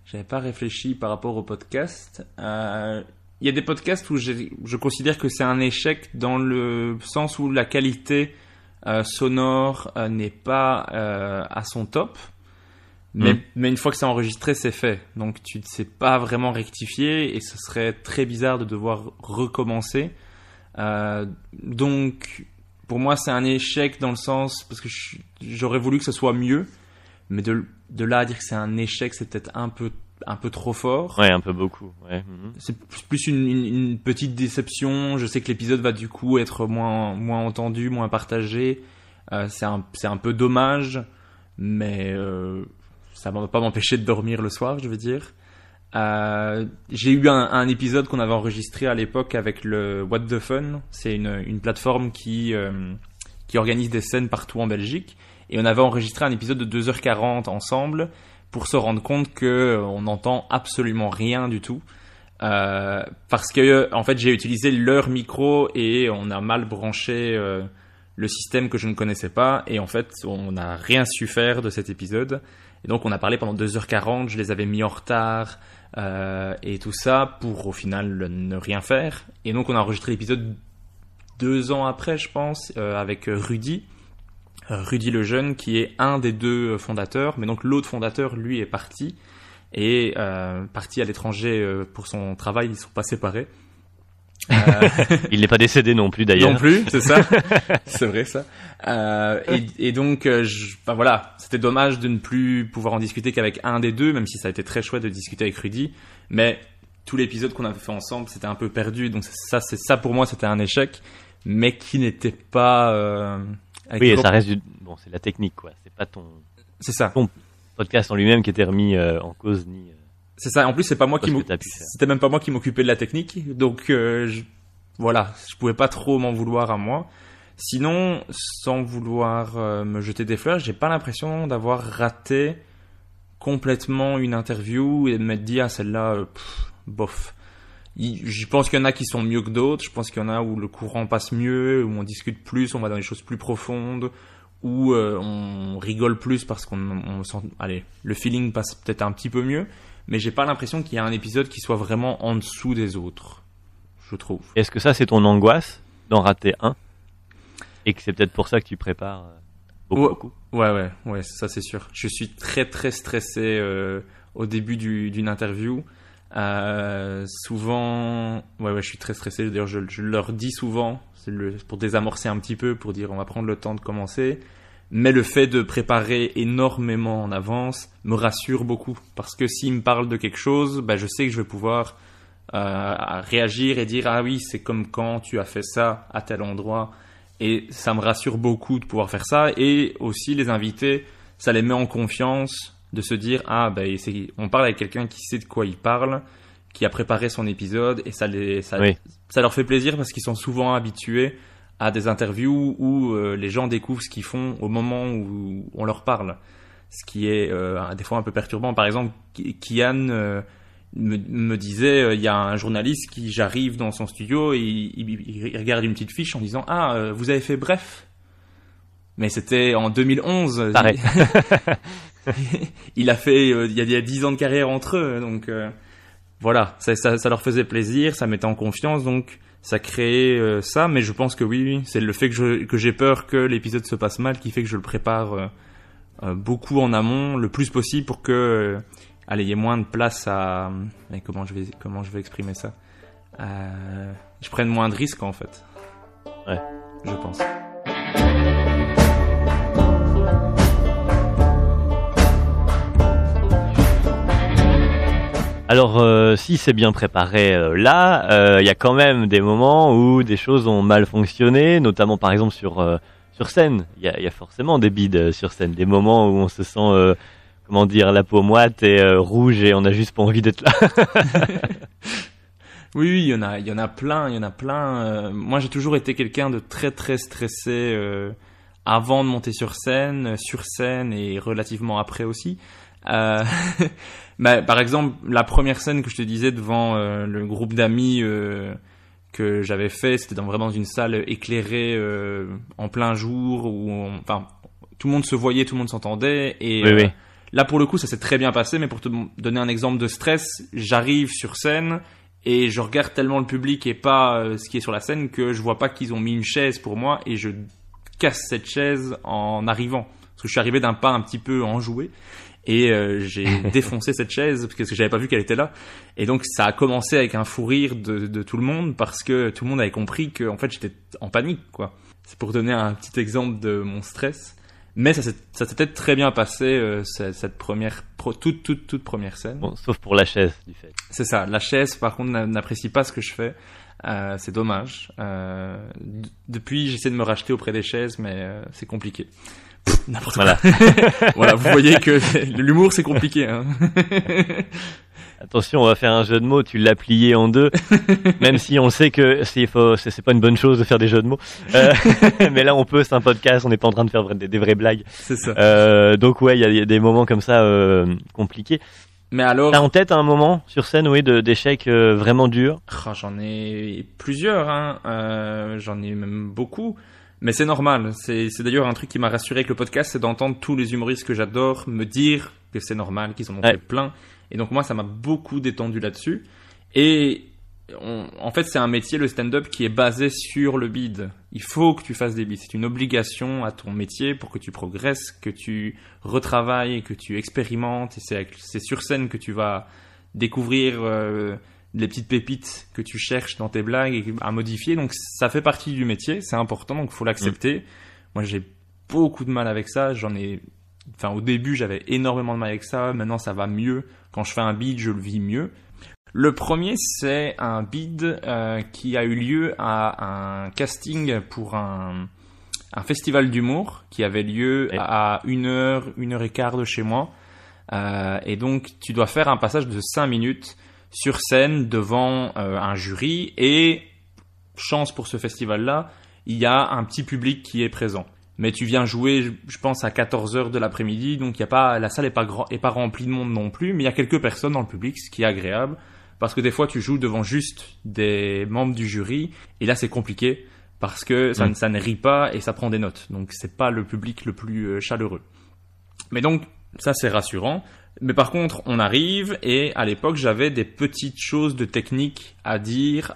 J'avais pas réfléchi par rapport au podcast. Il y a des podcasts où je considère que c'est un échec dans le sens où la qualité sonore n'est pas à son top. Mais une fois que c'est enregistré, c'est fait. Donc tu ne sais pas vraiment rectifier et ce serait très bizarre de devoir recommencer. Donc pour moi c'est un échec dans le sens parce que j'aurais voulu que ce soit mieux. Mais de là à dire que c'est un échec, c'est peut-être un peu trop fort. Ouais, un peu beaucoup. Ouais. C'est plus une petite déception. Je sais que l'épisode va du coup être moins entendu, moins partagé. C'est un peu dommage, mais ça va pas m'empêcher de dormir le soir, je veux dire. J'ai eu un épisode qu'on avait enregistré à l'époque avec le What the Fun. C'est une plateforme qui organise des scènes partout en Belgique. Et on avait enregistré un épisode de 2h40 ensemble pour se rendre compte que on n'entend absolument rien du tout. Parce que, en fait, j'ai utilisé leur micro et on a mal branché le système que je ne connaissais pas. Et en fait, on n'a rien su faire de cet épisode. Et donc, on a parlé pendant 2h40, je les avais mis en retard et tout ça pour, au final, ne rien faire. Et donc, on a enregistré l'épisode 2 ans après, je pense, avec Rudy le jeune, qui est un des 2 fondateurs, mais donc l'autre fondateur, lui, est parti à l'étranger pour son travail, ils sont pas séparés. Il n'est pas décédé non plus d'ailleurs. Non plus, c'est ça. C'est vrai ça. Et donc, voilà, c'était dommage de ne plus pouvoir en discuter qu'avec un des 2, même si ça a été très chouette de discuter avec Rudy. Mais tout l'épisode qu'on avait fait ensemble, c'était un peu perdu. Donc ça pour moi, c'était un échec, mais qui n'était pas. Oui, et ça reste c'est la technique quoi. C'est pas ton podcast en lui-même qui était remis en cause ni. C'est ça. En plus, c'était même pas moi qui m'occupais de la technique. Donc voilà, je pouvais pas trop m'en vouloir à moi. Sinon, sans vouloir me jeter des fleurs, j'ai pas l'impression d'avoir raté complètement une interview et de m'être dit celle-là, bof. Je pense qu'il y en a qui sont mieux que d'autres. Je pense qu'il y en a où le courant passe mieux, où on discute plus, on va dans des choses plus profondes, où on rigole plus parce qu'on sent, le feeling passe peut-être un petit peu mieux. Mais j'ai pas l'impression qu'il y a un épisode qui soit vraiment en dessous des autres, je trouve. Est-ce que ça c'est ton angoisse d'en rater un et que c'est peut-être pour ça que tu prépares beaucoup? Ouais, ça c'est sûr. Je suis très très stressé au début d'une interview. Souvent, ouais, je suis très stressé. D'ailleurs, je leur dis souvent, pour désamorcer un petit peu, pour dire on va prendre le temps de commencer. Mais le fait de préparer énormément en avance me rassure beaucoup. Parce que s'ils me parlent de quelque chose, je sais que je vais pouvoir réagir et dire ah oui, c'est comme quand tu as fait ça à tel endroit. Et ça me rassure beaucoup de pouvoir faire ça. Et aussi les invités, ça les met en confiance de se dire on parle avec quelqu'un qui sait de quoi il parle, qui a préparé son épisode, et ça leur fait plaisir parce qu'ils sont souvent habitués à des interviews où les gens découvrent ce qu'ils font au moment où on leur parle, ce qui est des fois un peu perturbant. Par exemple, Kian me disait il y a un journaliste j'arrive dans son studio et il regarde une petite fiche en disant vous avez fait Bref, mais c'était en 2011. Pareil. Il a fait il y a 10 ans de carrière entre eux, donc voilà, ça leur faisait plaisir, ça mettait en confiance, donc ça créait ça. Mais je pense que oui, c'est le fait que j'ai peur que l'épisode se passe mal qui fait que je le prépare beaucoup en amont, le plus possible, pour que il y ait moins de place à comment je vais exprimer ça, je prenne moins de risques en fait. Ouais, je pense. Alors, si c'est bien préparé il y a quand même des moments où des choses ont mal fonctionné, notamment par exemple sur scène. Il y a forcément des bides sur scène, des moments où on se sent, la peau moite et rouge et on a juste pas envie d'être là. Oui, il y en a plein. Moi, j'ai toujours été quelqu'un de très très stressé avant de monter sur scène et relativement après aussi. Par exemple, la première scène que je te disais devant le groupe d'amis que j'avais fait, c'était vraiment dans une salle éclairée en plein jour où tout le monde se voyait, tout le monde s'entendait, et oui. Là pour le coup ça s'est très bien passé. Mais pour te donner un exemple de stress, j'arrive sur scène et je regarde tellement le public et pas ce qui est sur la scène que je vois pas qu'ils ont mis une chaise pour moi, et je casse cette chaise en arrivant parce que je suis arrivé d'un pas un petit peu enjoué. Et j'ai défoncé cette chaise parce que j'avais pas vu qu'elle était là. Et donc ça a commencé avec un fou rire de tout le monde, parce que tout le monde avait compris que en fait j'étais en panique, quoi. C'est pour donner un petit exemple de mon stress. Mais ça s'était très bien passé cette première toute première scène. Bon, sauf pour la chaise du fait. C'est ça. La chaise par contre n'apprécie pas ce que je fais. C'est dommage. Depuis j'essaie de me racheter auprès des chaises, mais c'est compliqué. N'importe quoi. Voilà, vous voyez que l'humour c'est compliqué, hein. Attention, on va faire un jeu de mots, tu l'as plié en deux, même si on sait que c'est pas une bonne chose de faire des jeux de mots. Mais là on peut, c'est un podcast, on n'est pas en train de faire des vraies blagues. C'est ça. Donc ouais, il y a des moments comme ça compliqués. Mais alors, t'as en tête un moment sur scène, oui, d'échec vraiment dur? J'en ai plusieurs, hein. J'en ai même beaucoup. Mais c'est normal. C'est d'ailleurs un truc qui m'a rassuré avec le podcast, c'est d'entendre tous les humoristes que j'adore me dire que c'est normal, qu'ils en ont fait plein. Et donc moi, ça m'a beaucoup détendu là-dessus. Et en fait, c'est un métier, le stand-up, qui est basé sur le bide. Il faut que tu fasses des bides. C'est une obligation à ton métier pour que tu progresses, que tu retravailles, que tu expérimentes. Et c'est sur scène que tu vas découvrir les petites pépites que tu cherches dans tes blagues à modifier. Donc ça fait partie du métier, c'est important, donc il faut l'accepter. Moi j'ai beaucoup de mal avec ça, au début j'avais énormément de mal avec ça, maintenant ça va mieux. Quand je fais un bid, je le vis mieux. Le premier, c'est un bid qui a eu lieu à un casting pour un festival d'humour qui avait lieu à 1h15 de chez moi. Et donc tu dois faire un passage de 5 minutes sur scène devant un jury, et chance pour ce festival-là, il y a un petit public qui est présent. Mais tu viens jouer, je pense, à 14h de l'après-midi, donc la salle est pas remplie de monde non plus, mais il y a quelques personnes dans le public, ce qui est agréable, parce que des fois tu joues devant juste des membres du jury, et là c'est compliqué, parce que ça ne rit pas et ça prend des notes, donc c'est pas le public le plus chaleureux. Mais donc, ça c'est rassurant. Mais par contre, on arrive, et à l'époque, j'avais des petites choses de technique à dire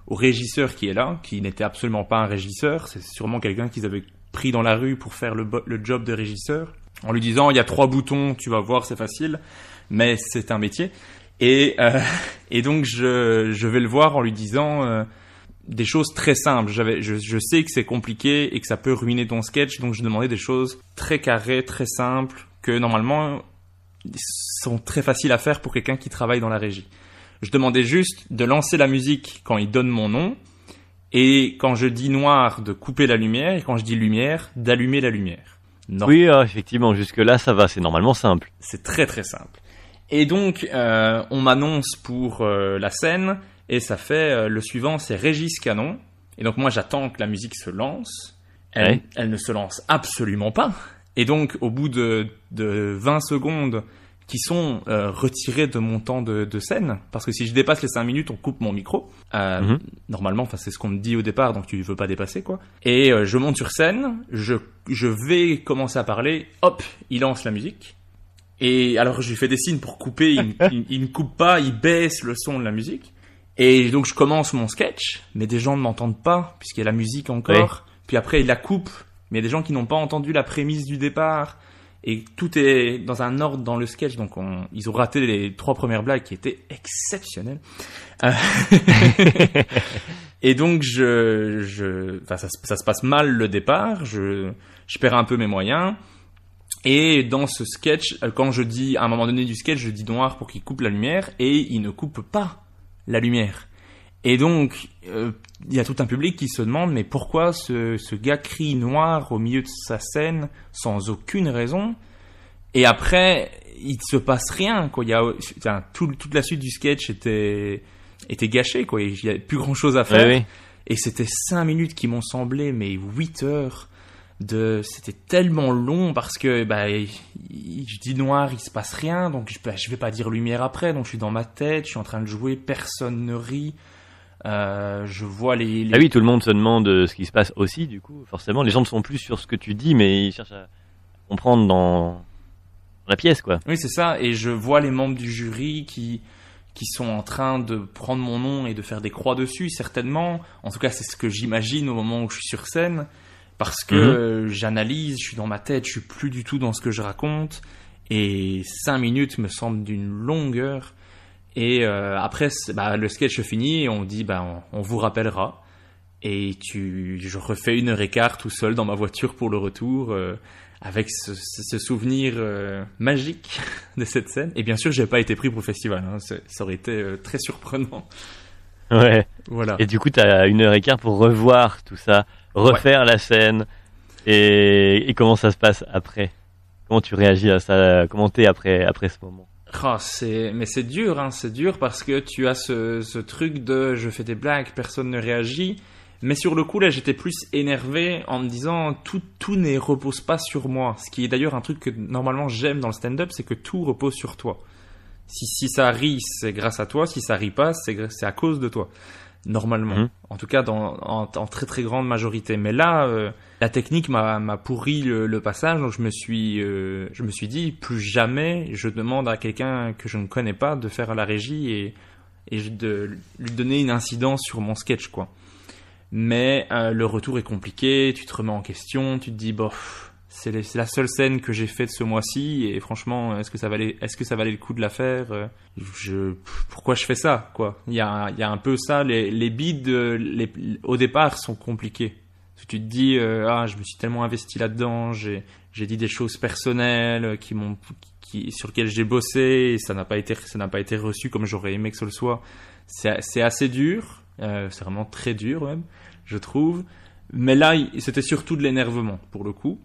au régisseur qui est là, qui n'était absolument pas un régisseur, c'est sûrement quelqu'un qu'ils avaient pris dans la rue pour faire le job de régisseur. en lui disant il y a 3 boutons, tu vas voir, c'est facile, mais c'est un métier. Et donc je vais le voir en lui disant des choses très simples. Je sais que c'est compliqué et que ça peut ruiner ton sketch, donc je demandais des choses très carrées, très simples, que normalement sont très faciles à faire pour quelqu'un qui travaille dans la régie. Je demandais juste de lancer la musique quand il donne mon nom, et quand je dis noir, de couper la lumière, et quand je dis lumière, d'allumer la lumière. Non. Oui, effectivement, jusque-là, ça va, c'est normalement simple. C'est très très simple. Et donc, on m'annonce pour la scène, et ça fait le suivant, c'est Régis Canon. Et donc moi, j'attends que la musique se lance. Elle ne se lance absolument pas. Et donc, au bout de 20 secondes qui sont retirées de mon temps de scène, parce que si je dépasse les 5 minutes, on coupe mon micro. Normalement, c'est ce qu'on me dit au départ, donc tu veux pas dépasser, quoi. Et je monte sur scène, je vais commencer à parler, hop, il lance la musique. Et alors, je lui fais des signes pour couper, il ne coupe pas, il baisse le son de la musique. Et donc, je commence mon sketch, mais des gens ne m'entendent pas, puisqu'il y a la musique encore. Oui. Puis après, il la coupe, mais il y a des gens qui n'ont pas entendu la prémisse du départ. Et tout est dans un ordre dans le sketch, donc ils ont raté les 3 premières blagues qui étaient exceptionnelles. Et donc ça se passe mal le départ, je perds un peu mes moyens. Et dans ce sketch, quand je dis, à un moment donné du sketch, je dis noir pour qu'il coupe la lumière, et il ne coupe pas la lumière. Et donc, il y a tout un public qui se demande, mais pourquoi ce gars crie noir au milieu de sa scène sans aucune raison? Et après, il ne se passe rien, quoi. Toute la suite du sketch était gâchée, quoi. Il n'y avait plus grand chose à faire. Oui. Et c'était 5 minutes qui m'ont semblé, mais 8 heures c'était tellement long parce que, je dis noir, il se passe rien, donc je vais pas dire lumière après, donc je suis dans ma tête, je suis en train de jouer, personne ne rit. Je vois les... Ah oui, tout le monde se demande ce qui se passe aussi, du coup, forcément. Les gens ne sont plus sur ce que tu dis, mais ils cherchent à comprendre dans la pièce, quoi. Oui, c'est ça. Et je vois les membres du jury qui sont en train de prendre mon nom et de faire des croix dessus, certainement. En tout cas, c'est ce que j'imagine au moment où je suis sur scène. Parce que j'analyse, je suis dans ma tête, je suis plus du tout dans ce que je raconte. Et 5 minutes me semblent d'une longueur. Et après, le sketch finit et on dit on vous rappellera. Et je refais 1h15 tout seul dans ma voiture pour le retour, avec ce souvenir magique de cette scène. Et bien sûr, j'ai pas été pris pour le festival, hein. Ça aurait été très surprenant. Ouais. Voilà. Et du coup, t'as 1h15 pour revoir tout ça, refaire la scène, et comment ça se passe après? Comment tu réagis à ça? Comment t'es après ce moment? Mais c'est dur, hein. C'est dur parce que tu as ce truc de je fais des blagues, personne ne réagit. Mais sur le coup, là, j'étais plus énervé en me disant tout ne repose pas sur moi. Ce qui est d'ailleurs un truc que normalement j'aime dans le stand-up, c'est que tout repose sur toi. Si ça rit, c'est grâce à toi. Si ça rit pas, c'est à cause de toi. Normalement. En tout cas, en très très grande majorité. Mais là, la technique m'a pourri le passage. Donc je me suis dit, plus jamais je demande à quelqu'un que je ne connais pas de faire la régie et de lui donner une incidence sur mon sketch, quoi. Mais le retour est compliqué, tu te remets en question, tu te dis bof, c'est la seule scène que j'ai faite ce mois-ci et franchement, est-ce que ça valait le coup de la faire? Pourquoi je fais ça, quoi? Il y a un peu ça, les bids au départ sont compliqués. Tu te dis je me suis tellement investi là-dedans, j'ai dit des choses personnelles sur lesquelles j'ai bossé et ça n'a pas été reçu comme j'aurais aimé que ce le soit. C'est assez dur. C'est vraiment très dur même, je trouve. Mais là, c'était surtout de l'énervement pour le coup,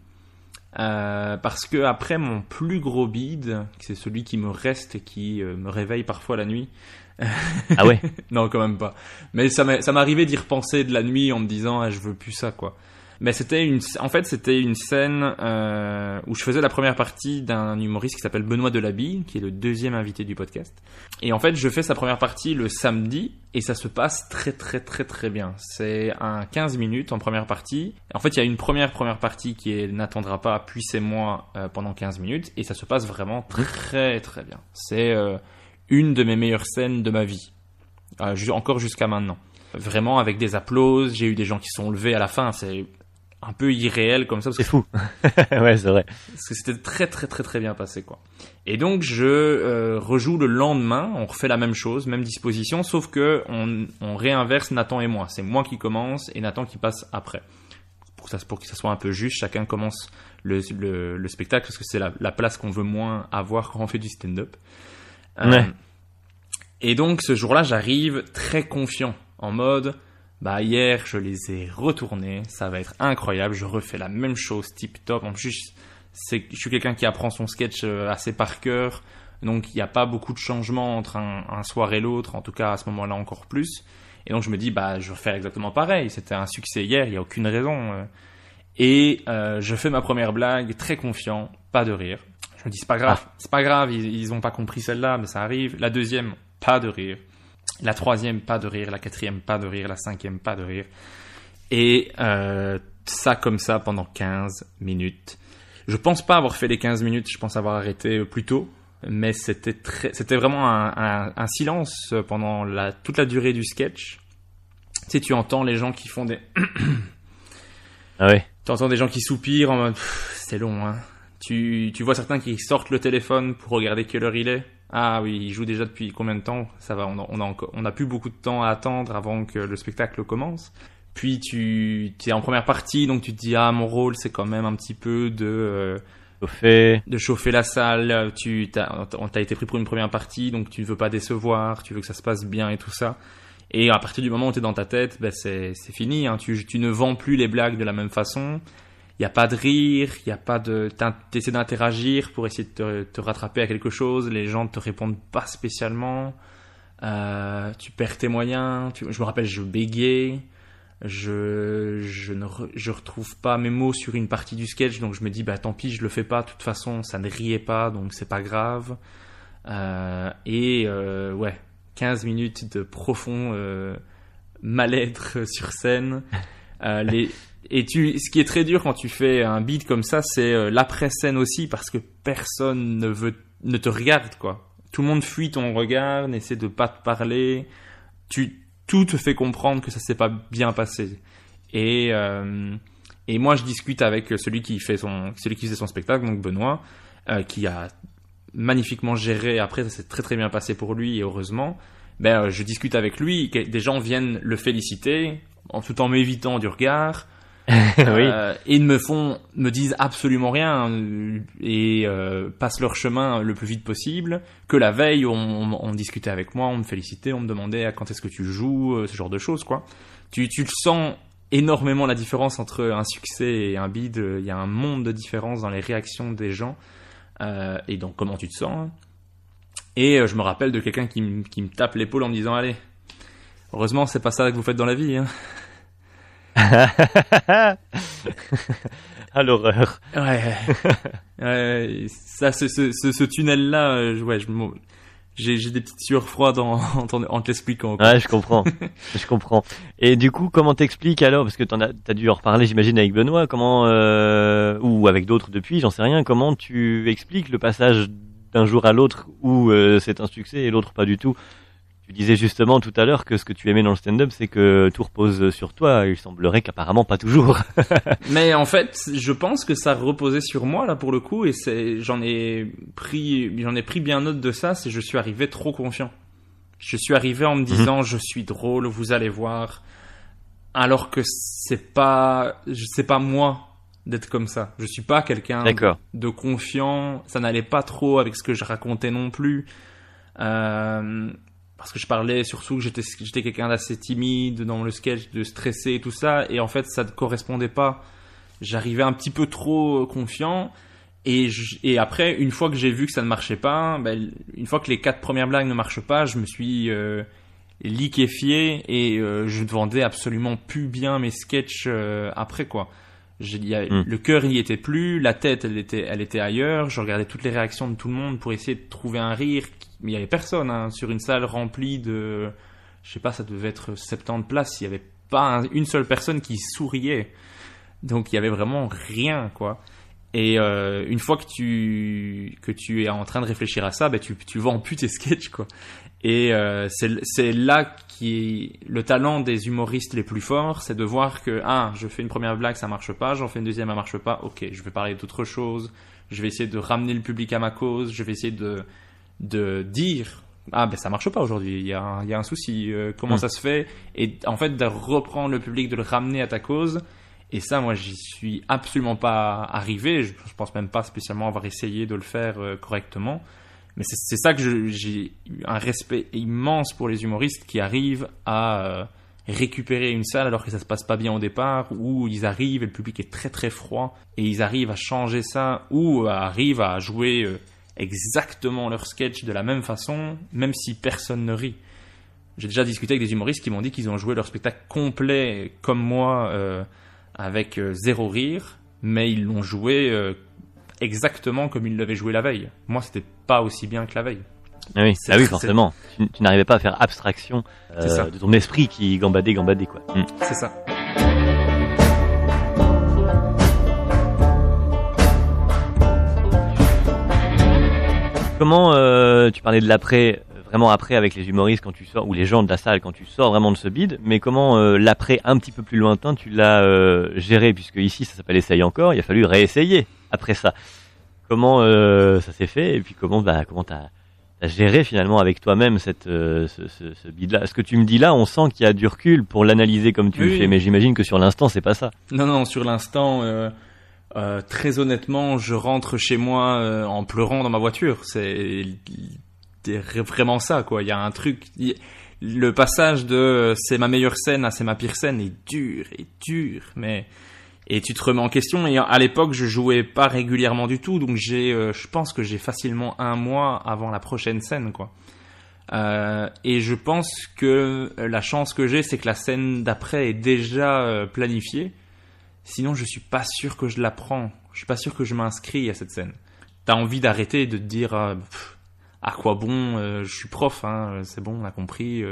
parce que après mon plus gros bide, c'est celui qui me reste et qui me réveille parfois la nuit. Ah ouais? Non, quand même pas. Mais ça m'arrivait d'y repenser de la nuit en me disant je veux plus ça, quoi. Mais c'était une scène où je faisais la première partie d'un humoriste qui s'appelle Benoît Delabille, qui est le 2e invité du podcast. Et en fait, je fais sa première partie le samedi et ça se passe très très très très bien. C'est un 15 minutes en première partie. En fait, il y a une première partie qui est N'attendra pas, puis c'est moi pendant 15 minutes et ça se passe vraiment très très bien. C'est une de mes meilleures scènes de ma vie, encore jusqu'à maintenant. Vraiment avec des applauses, j'ai eu des gens qui sont levés à la fin, c'est un peu irréel comme ça. C'est fou. Ouais, c'est vrai. Parce que c'était très très très très bien passé, quoi. Et donc je rejoue le lendemain, on refait la même chose, même disposition, sauf que on réinverse Nathan et moi. C'est moi qui commence et Nathan qui passe après. Pour que ça soit un peu juste, chacun commence le spectacle, parce que c'est la place qu'on veut moins avoir quand on fait du stand-up. Ouais. Et donc ce jour-là, j'arrive très confiant, en mode... hier, je les ai retournés, ça va être incroyable, je refais la même chose, tip top. En plus, je suis quelqu'un qui apprend son sketch assez par cœur, donc il n'y a pas beaucoup de changements entre un soir et l'autre, en tout cas à ce moment-là encore plus. Et donc je me dis, je vais faire exactement pareil, c'était un succès hier, il n'y a aucune raison. Et je fais ma première blague, très confiant, pas de rire. Je me dis, c'est pas grave, ils n'ont pas compris celle-là, mais ça arrive. La deuxième, pas de rire. La troisième, pas de rire. La quatrième, pas de rire. La cinquième, pas de rire. Et ça comme ça pendant 15 minutes. Je pense pas avoir fait les 15 minutes, je pense avoir arrêté plus tôt. Mais c'était vraiment un silence pendant toute la durée du sketch. Tu sais, tu entends les gens qui font des... Ah ouais. Tu entends des gens qui soupirent en mode c'est long, hein. Tu vois certains qui sortent le téléphone pour regarder quelle heure il est. Ah oui, il joue déjà depuis combien de temps? Ça va, on a plus beaucoup de temps à attendre avant que le spectacle commence. Puis tu es en première partie, donc tu te dis mon rôle c'est quand même un petit peu de chauffer la salle. On t'a été pris pour une première partie, donc tu ne veux pas décevoir, tu veux que ça se passe bien et tout ça. Et à partir du moment où tu es dans ta tête, c'est fini, hein. Tu ne vends plus les blagues de la même façon. Il n'y a pas de rire, il y a pas de... T'essaies d'interagir pour essayer de te rattraper à quelque chose. Les gens ne te répondent pas spécialement. Tu perds tes moyens. Je me rappelle, je bégayais. Je retrouve pas mes mots sur une partie du sketch. Donc je me dis, tant pis, je le fais pas. De toute façon, ça ne riait pas, donc c'est pas grave. 15 minutes de profond mal-être sur scène. Ce qui est très dur quand tu fais un beat comme ça, c'est l'après-scène aussi, parce que personne ne te regarde, quoi. Tout le monde fuit ton regard, n'essaie de pas te parler. Tout te fait comprendre que ça s'est pas bien passé. Et moi, je discute avec celui qui faisait son spectacle, donc Benoît, qui a magnifiquement géré. Après, ça s'est très très bien passé pour lui, et heureusement. Je discute avec lui, des gens viennent le féliciter, tout en m'évitant du regard. Oui. Et me disent absolument rien et passent leur chemin le plus vite possible. Que la veille, on discutait avec moi, on me félicitait, on me demandait quand est-ce que tu joues, ce genre de choses, quoi. Tu le sens énormément, la différence entre un succès et un bide. Il y a un monde de différence dans les réactions des gens et donc comment tu te sens, hein. Et je me rappelle de quelqu'un qui me tape l'épaule en me disant, allez, heureusement c'est pas ça que vous faites dans la vie, hein. À l'horreur. Ouais. Ça, ce tunnel-là, j'ai des petites sueurs froides en te l'expliquant, quoi. Ouais, je comprends. Je comprends. Et du coup, comment t'expliques alors, parce que t'as dû en reparler, j'imagine, avec Benoît, ou avec d'autres depuis, j'en sais rien, comment tu expliques le passage d'un jour à l'autre où c'est un succès et l'autre pas du tout? Tu disais justement tout à l'heure que ce que tu aimais dans le stand-up, c'est que tout repose sur toi. Il semblerait qu'apparemment pas toujours. Mais en fait, je pense que ça reposait sur moi là pour le coup, et j'en ai pris bien note de ça. C'est je suis arrivé trop confiant. Je suis arrivé en me disant je suis drôle, vous allez voir, alors que c'est pas moi d'être comme ça. Je suis pas quelqu'un de confiant. Ça n'allait pas trop avec ce que je racontais non plus. Parce que je parlais surtout que j'étais quelqu'un d'assez timide dans le sketch, de stressé et tout ça, et en fait ça ne correspondait pas. J'arrivais un petit peu trop confiant, et après, une fois que j'ai vu que ça ne marchait pas, une fois que les 4 premières blagues ne marchent pas, je me suis liquéfié, et je ne vendais absolument plus bien mes sketchs après, quoi. Le cœur n'y était plus, la tête elle était ailleurs, je regardais toutes les réactions de tout le monde pour essayer de trouver un rire, mais il y avait personne, hein, sur une salle remplie de, je sais pas, ça devait être 70 places, il y avait pas une seule personne qui souriait, donc il y avait vraiment rien, quoi. Et une fois que tu es en train de réfléchir à ça, ben tu vends plus tes sketchs, quoi. Et c'est là qui est le talent des humoristes les plus forts, c'est de voir que je fais une première blague, ça marche pas, j'en fais une deuxième, ça marche pas, ok, je vais parler d'autre chose, je vais essayer de ramener le public à ma cause, je vais essayer de dire ça marche pas aujourd'hui, il y a un souci, comment ça se fait, et en fait de reprendre le public, de le ramener à ta cause. Et ça, moi, j'y suis absolument pas arrivé. Je pense même pas spécialement avoir essayé de le faire correctement. Mais c'est ça que j'ai un respect immense pour les humoristes qui arrivent à récupérer une salle alors que ça se passe pas bien au départ, où ils arrivent et le public est très très froid et ils arrivent à changer ça, ou arrivent à jouer exactement leur sketch de la même façon, même si personne ne rit. J'ai déjà discuté avec des humoristes qui m'ont dit qu'ils ont joué leur spectacle complet comme moi, avec zéro rire, mais ils l'ont joué exactement comme ils l'avaient joué la veille. Moi, c'était pas aussi bien que la veille. Oui, forcément. Tu n'arrivais pas à faire abstraction de ton esprit qui gambadait, quoi. C'est ça. Comment tu parlais de l'après, vraiment après avec les humoristes quand tu sors, ou les gens de la salle quand tu sors vraiment de ce bide, mais comment l'après un petit peu plus lointain tu l'as géré, puisque ici ça s'appelle Essaye encore, il a fallu réessayer après ça. Comment ça s'est fait, et puis comment t'as géré finalement avec toi-même ce bide-là. Ce que tu me dis là, on sent qu'il y a du recul pour l'analyser comme tu le fais, mais j'imagine que sur l'instant c'est pas ça. Non, sur l'instant, très honnêtement, je rentre chez moi en pleurant dans ma voiture. C'est vraiment ça, quoi. Il y a un truc, le passage de c'est ma meilleure scène à c'est ma pire scène est dur, mais et tu te remets en question. Et à l'époque, je jouais pas régulièrement du tout, donc je pense que j'ai facilement 1 mois avant la prochaine scène, quoi. Et je pense que la chance que j'ai, c'est que la scène d'après est déjà planifiée. Sinon, je suis pas sûr que je la prends. Je suis pas sûr que je m'inscris à cette scène. T'as envie d'arrêter, de te dire à quoi bon, je suis prof, c'est bon, on a compris.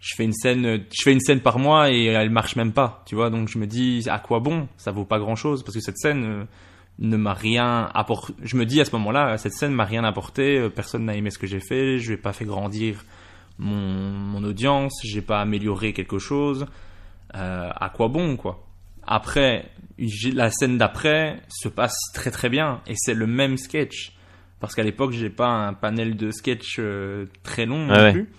Je fais une scène par mois et elle marche même pas, tu vois. Donc je me dis à quoi bon, ça vaut pas grand chose parce que cette scène ne m'a rien apporté. Je me dis à ce moment-là, cette scène m'a rien apporté. Personne n'a aimé ce que j'ai fait. Je n'ai pas fait grandir mon audience. J'ai pas amélioré quelque chose. À quoi bon, quoi. Après, la scène d'après se passe très très bien et c'est le même sketch parce qu'à l'époque j'ai pas un panel de sketch très long non plus.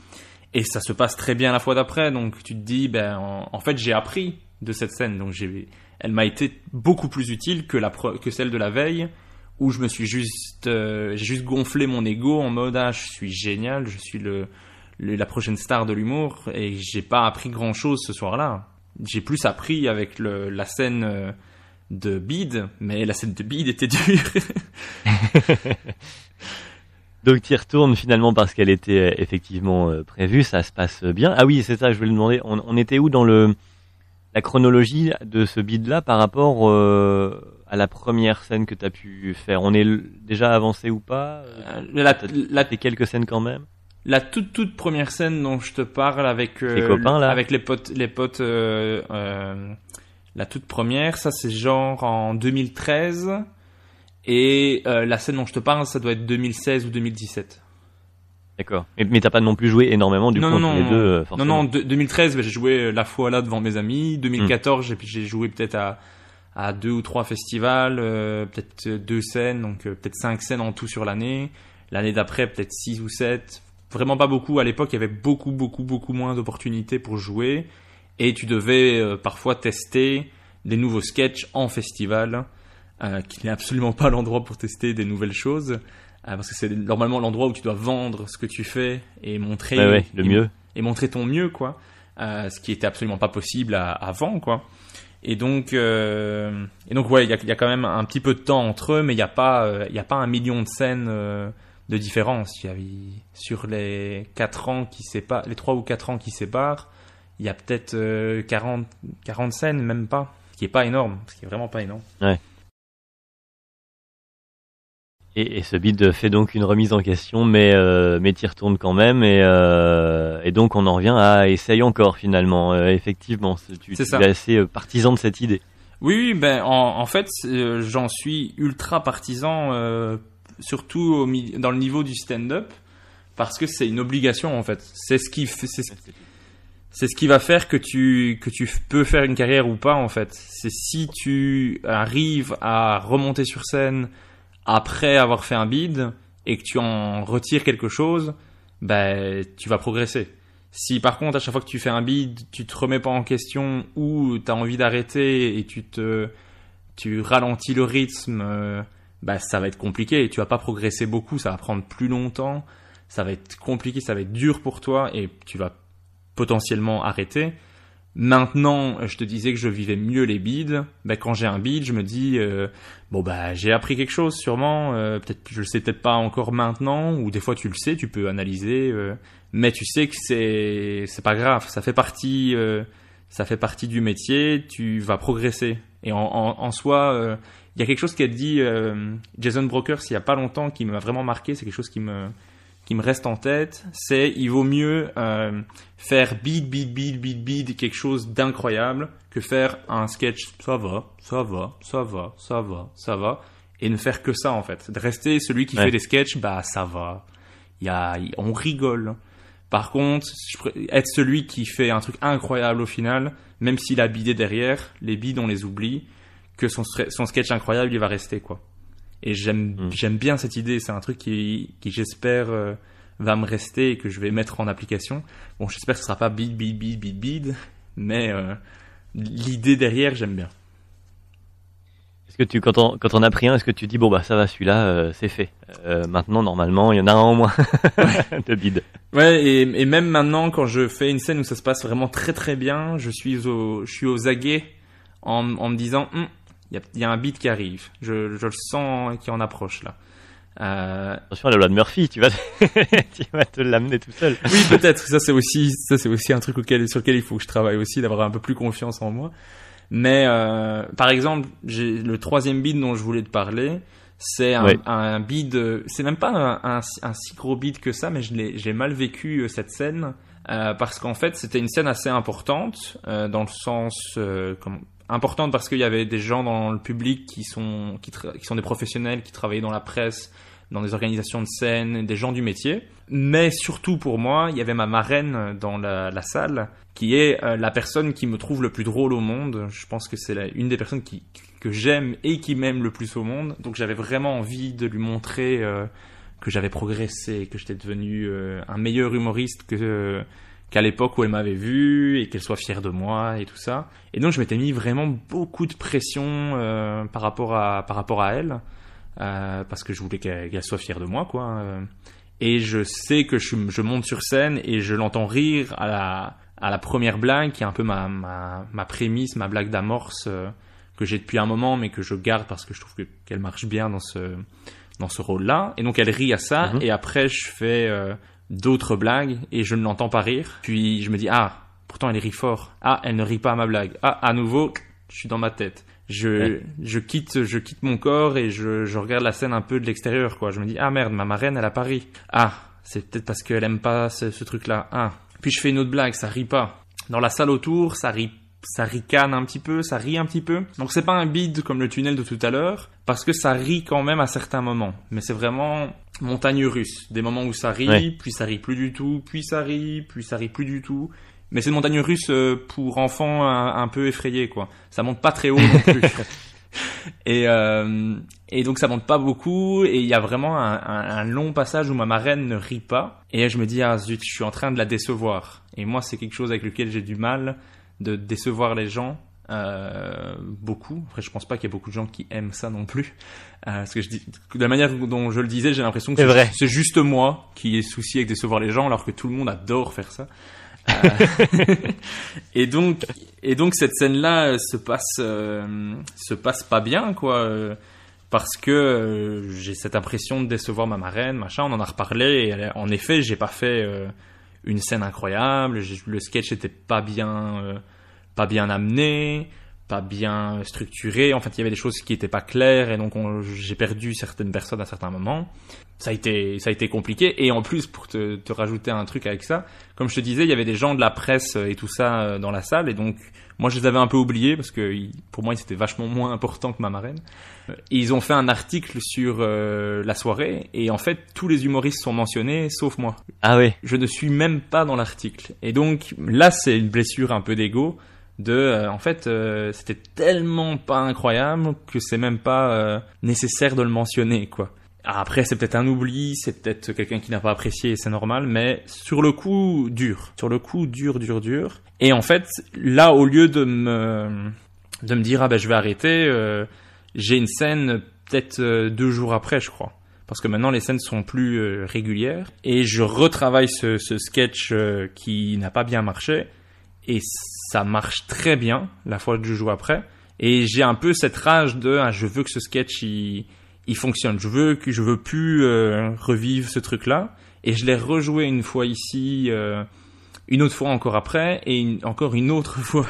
Et ça se passe très bien la fois d'après, donc tu te dis, en fait, j'ai appris de cette scène, donc elle m'a été beaucoup plus utile que celle de la veille, où je me suis j'ai juste gonflé mon ego en mode, je suis génial, je suis la prochaine star de l'humour, et j'ai pas appris grand chose ce soir-là. J'ai plus appris avec la scène de bide, mais la scène de bide était dure. Donc tu y retournes finalement parce qu'elle était effectivement prévue, ça se passe bien. Ah oui, c'est ça, je voulais le demander. On était où dans la chronologie de ce bid-là par rapport à la première scène que tu as pu faire? On est déjà avancé ou pas? T'as fait quelques scènes quand même? La toute première scène dont je te parle avec les copains là, avec les potes, la toute première, ça c'est genre en 2013. Et la scène dont je te parle, ça doit être 2016 ou 2017. D'accord. Mais t'as pas non plus joué énormément du coup entre les deux, forcément. Non, 2013, j'ai joué la fois là devant mes amis. 2014, j'ai joué peut-être à 2 ou 3 festivals, peut-être 2 scènes, donc peut-être 5 scènes en tout sur l'année. L'année d'après, peut-être 6 ou 7. Vraiment pas beaucoup. À l'époque, il y avait beaucoup moins d'opportunités pour jouer. Et tu devais parfois tester des nouveaux sketchs en festival. Qui n'est absolument pas l'endroit pour tester des nouvelles choses, parce que c'est normalement l'endroit où tu dois vendre ce que tu fais et montrer le mieux et montrer ton mieux, quoi. Ce qui était absolument pas possible avant, quoi. Et donc ouais, il y a quand même un petit peu de temps entre eux, mais il y a pas 1 million de scènes de différence. Sur les 4 ans qui séparent, les 3 ou 4 ans qui séparent, il y a peut-être 40 scènes, même pas, ce qui est pas énorme, ce qui est vraiment pas énorme. Ouais. Et ce bid fait donc une remise en question, mais t'y retournes quand même, et donc on en revient à Essaye encore finalement. Effectivement, tu es assez partisan de cette idée. Oui, ben en fait, j'en suis ultra partisan, surtout dans le niveau du stand-up, parce que c'est une obligation en fait. C'est ce qui va faire que tu peux faire une carrière ou pas en fait. C'est si tu arrives à remonter sur scène après avoir fait un bid et que tu en retires quelque chose, ben tu vas progresser. Si par contre à chaque fois que tu fais un bid, tu te remets pas en question ou tu as envie d'arrêter et tu ralentis le rythme, bah ça va être compliqué et tu vas pas progresser beaucoup, ça va prendre plus longtemps, ça va être compliqué, ça va être dur pour toi et tu vas potentiellement arrêter. Maintenant, je te disais que je vivais mieux les bids. Ben, quand j'ai un bid, je me dis bon bah j'ai appris quelque chose sûrement. Peut-être je le sais peut-être pas encore maintenant, ou des fois tu le sais, tu peux analyser, mais tu sais que c'est pas grave. Ça fait partie du métier. Tu vas progresser. Et en soi, il y a quelque chose qu'a dit Jason Brokers il y a pas longtemps qui m'a vraiment marqué. C'est quelque chose qui me reste en tête, c'est il vaut mieux faire bid quelque chose d'incroyable que faire un sketch ça va et ne faire que ça en fait. De rester celui qui fait des sketchs, bah ça va. On rigole. Par contre, être celui qui fait un truc incroyable au final, même s'il a bidé derrière, les bids on les oublie, que son sketch incroyable il va rester quoi. Et j'aime bien cette idée, c'est un truc qui j'espère va me rester et que je vais mettre en application. Bon, j'espère que ce sera pas bid, mais l'idée derrière, j'aime bien. Est-ce que quand on a pris un, est-ce que tu dis bon bah ça va, celui-là c'est fait. Maintenant normalement il y en a un en moins de bid. Ouais, et même maintenant quand je fais une scène où ça se passe vraiment très très bien, je suis aux aguets en me disant il y a un beat qui arrive. Je le sens qui en approche là. Attention à la loi de Murphy, tu vas te l'amener tout seul. Oui, peut-être. Ça c'est aussi un truc sur lequel il faut que je travaille aussi, d'avoir un peu plus confiance en moi. Mais par exemple, j'ai le troisième beat dont je voulais te parler. C'est un beat. C'est même pas un si gros beat que ça, mais j'ai mal vécu cette scène parce qu'en fait c'était une scène assez importante dans le sens importante parce qu'il y avait des gens dans le public qui sont des professionnels qui travaillaient dans la presse, dans des organisations de scène, des gens du métier. Mais surtout pour moi, il y avait ma marraine dans la salle qui est la personne qui me trouve le plus drôle au monde. Je pense que c'est une des personnes que j'aime et qui m'aime le plus au monde. Donc j'avais vraiment envie de lui montrer que j'avais progressé, que j'étais devenu un meilleur humoriste qu'à l'époque où elle m'avait vu et qu'elle soit fière de moi et tout ça. Et donc je m'étais mis vraiment beaucoup de pression par rapport à elle parce que je voulais qu'elle soit fière de moi quoi. Et je sais que je monte sur scène et je l'entends rire à la première blague qui est un peu ma prémisse, ma blague d'amorce que j'ai depuis un moment mais que je garde parce que je trouve qu'elle marche bien dans ce rôle-là. Et donc elle rit à ça et après je fais d'autres blagues et je ne l'entends pas rire. Puis je me dis pourtant elle rit fort. Elle ne rit pas à ma blague. À nouveau, je suis dans ma tête. Je quitte mon corps et je regarde la scène un peu de l'extérieur quoi. Je me dis merde, ma marraine elle a pas ri. C'est peut-être parce qu'elle aime pas ce truc-là. Puis je fais une autre blague, ça rit pas. Dans la salle autour, ça ricane un petit peu, ça rit un petit peu. Donc c'est pas un bid comme le tunnel de tout à l'heure, parce que ça rit quand même à certains moments. Mais c'est vraiment montagne russe. Des moments où ça rit, puis ça rit plus du tout, puis ça rit plus du tout. Mais c'est une montagne russe pour enfants un peu effrayés, quoi. Ça monte pas très haut non plus. Et donc ça monte pas beaucoup, et il y a vraiment un long passage où ma marraine ne rit pas. Et je me dis, zut, je suis en train de la décevoir. Et moi, c'est quelque chose avec lequel j'ai du mal, de décevoir les gens beaucoup. Après je pense pas qu'il y ait beaucoup de gens qui aiment ça non plus parce que de la manière dont je le disais, j'ai l'impression que c'est juste moi qui ai souci avec décevoir les gens alors que tout le monde adore faire ça. Et donc cette scène là se passe pas bien quoi, parce que j'ai cette impression de décevoir ma marraine, machin. On en a reparlé et en effet j'ai pas fait une scène incroyable, le sketch était pas bien amené, pas bien structuré. En fait, il y avait des choses qui étaient pas claires et donc j'ai perdu certaines personnes à certains moments. ça a été compliqué. Et en plus, pour te rajouter un truc avec ça, comme je te disais, il y avait des gens de la presse et tout ça dans la salle, et donc moi je les avais un peu oubliés parce que pour moi c'était vachement moins important que ma marraine. Et ils ont fait un article sur la soirée, et en fait tous les humoristes sont mentionnés sauf moi. Ah oui. Je ne suis même pas dans l'article. Et donc là c'est une blessure un peu d'ego. En fait, c'était tellement pas incroyable que c'est même pas nécessaire de le mentionner, quoi. Après, c'est peut-être un oubli, c'est peut-être quelqu'un qui n'a pas apprécié, c'est normal, mais sur le coup, dur. Sur le coup, dur. Et en fait, là, au lieu de me dire, je vais arrêter, j'ai une scène peut-être 2 jours après, je crois. Parce que maintenant, les scènes sont plus régulières. Et je retravaille ce sketch qui n'a pas bien marché. Et ça marche très bien, la fois que je joue après. Et j'ai un peu cette rage de, je veux que ce sketch, il fonctionne. Je veux plus revivre ce truc-là. Et je l'ai rejoué une fois ici, une autre fois encore après, et encore une autre fois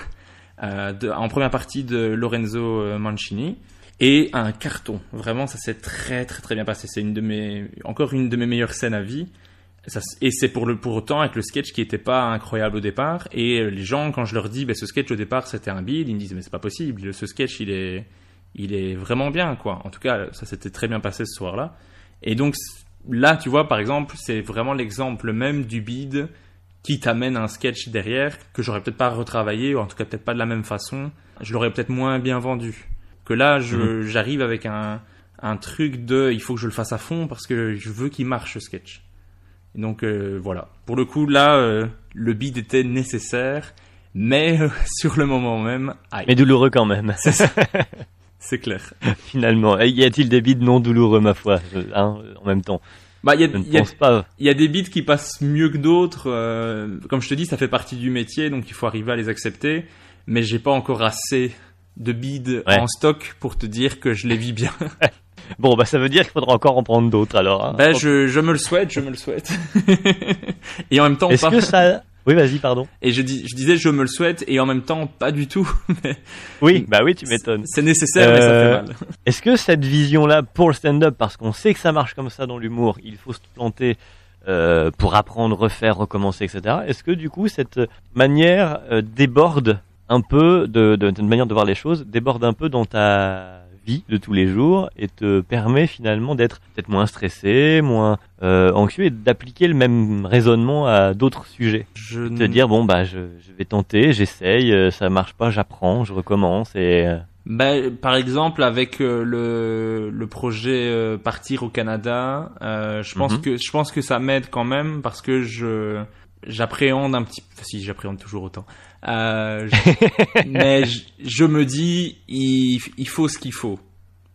en première partie de Lorenzo Mancini. Et un carton. Vraiment, ça s'est très très très bien passé. C'est encore une de mes meilleures scènes à vie. Et c'est pour autant avec le sketch qui était pas incroyable au départ. Et les gens, quand je leur dis, ce sketch au départ c'était un bide, ils me disent, mais c'est pas possible. Ce sketch, il est vraiment bien, quoi. En tout cas, ça s'était très bien passé ce soir-là. Et donc, là, tu vois, par exemple, c'est vraiment l'exemple même du bide qui t'amène un sketch derrière que j'aurais peut-être pas retravaillé, ou en tout cas peut-être pas de la même façon. Je l'aurais peut-être moins bien vendu. Que là, j'arrive avec un truc il faut que je le fasse à fond parce que je veux qu'il marche, ce sketch. Et donc, voilà. Pour le coup, là, le bide était nécessaire, mais sur le moment même... Aïe. Mais douloureux quand même. C'est ça. C'est clair. Finalement, y a-t-il des bides non douloureux, ma foi, en même temps? Il y a des bides qui passent mieux que d'autres. Comme je te dis, ça fait partie du métier, donc il faut arriver à les accepter. Mais j'ai pas encore assez de bides en stock pour te dire que je les vis bien. Bon, ça veut dire qu'il faudra encore en prendre d'autres, alors. Hein. Je me le souhaite. Et en même temps, est-ce que ça... Oui, vas-y, pardon. Et je disais, je me le souhaite, et en même temps, pas du tout. Mais... Oui, tu m'étonnes. C'est nécessaire, mais ça fait mal. Est-ce que cette vision-là pour le stand-up, parce qu'on sait que ça marche comme ça dans l'humour, il faut se planter pour apprendre, refaire, recommencer, etc. Est-ce que du coup, cette manière déborde un peu de manière de voir les choses, déborde un peu dans ta vie de tous les jours et te permet finalement d'être peut-être moins stressé, moins anxieux et d'appliquer le même raisonnement à d'autres sujets. Te dire je vais tenter, j'essaye, ça marche pas, j'apprends, je recommence et par exemple avec le projet partir au Canada, je pense que ça m'aide quand même parce que j'appréhende un petit si j'appréhende toujours autant. Mais je me dis il faut ce qu'il faut.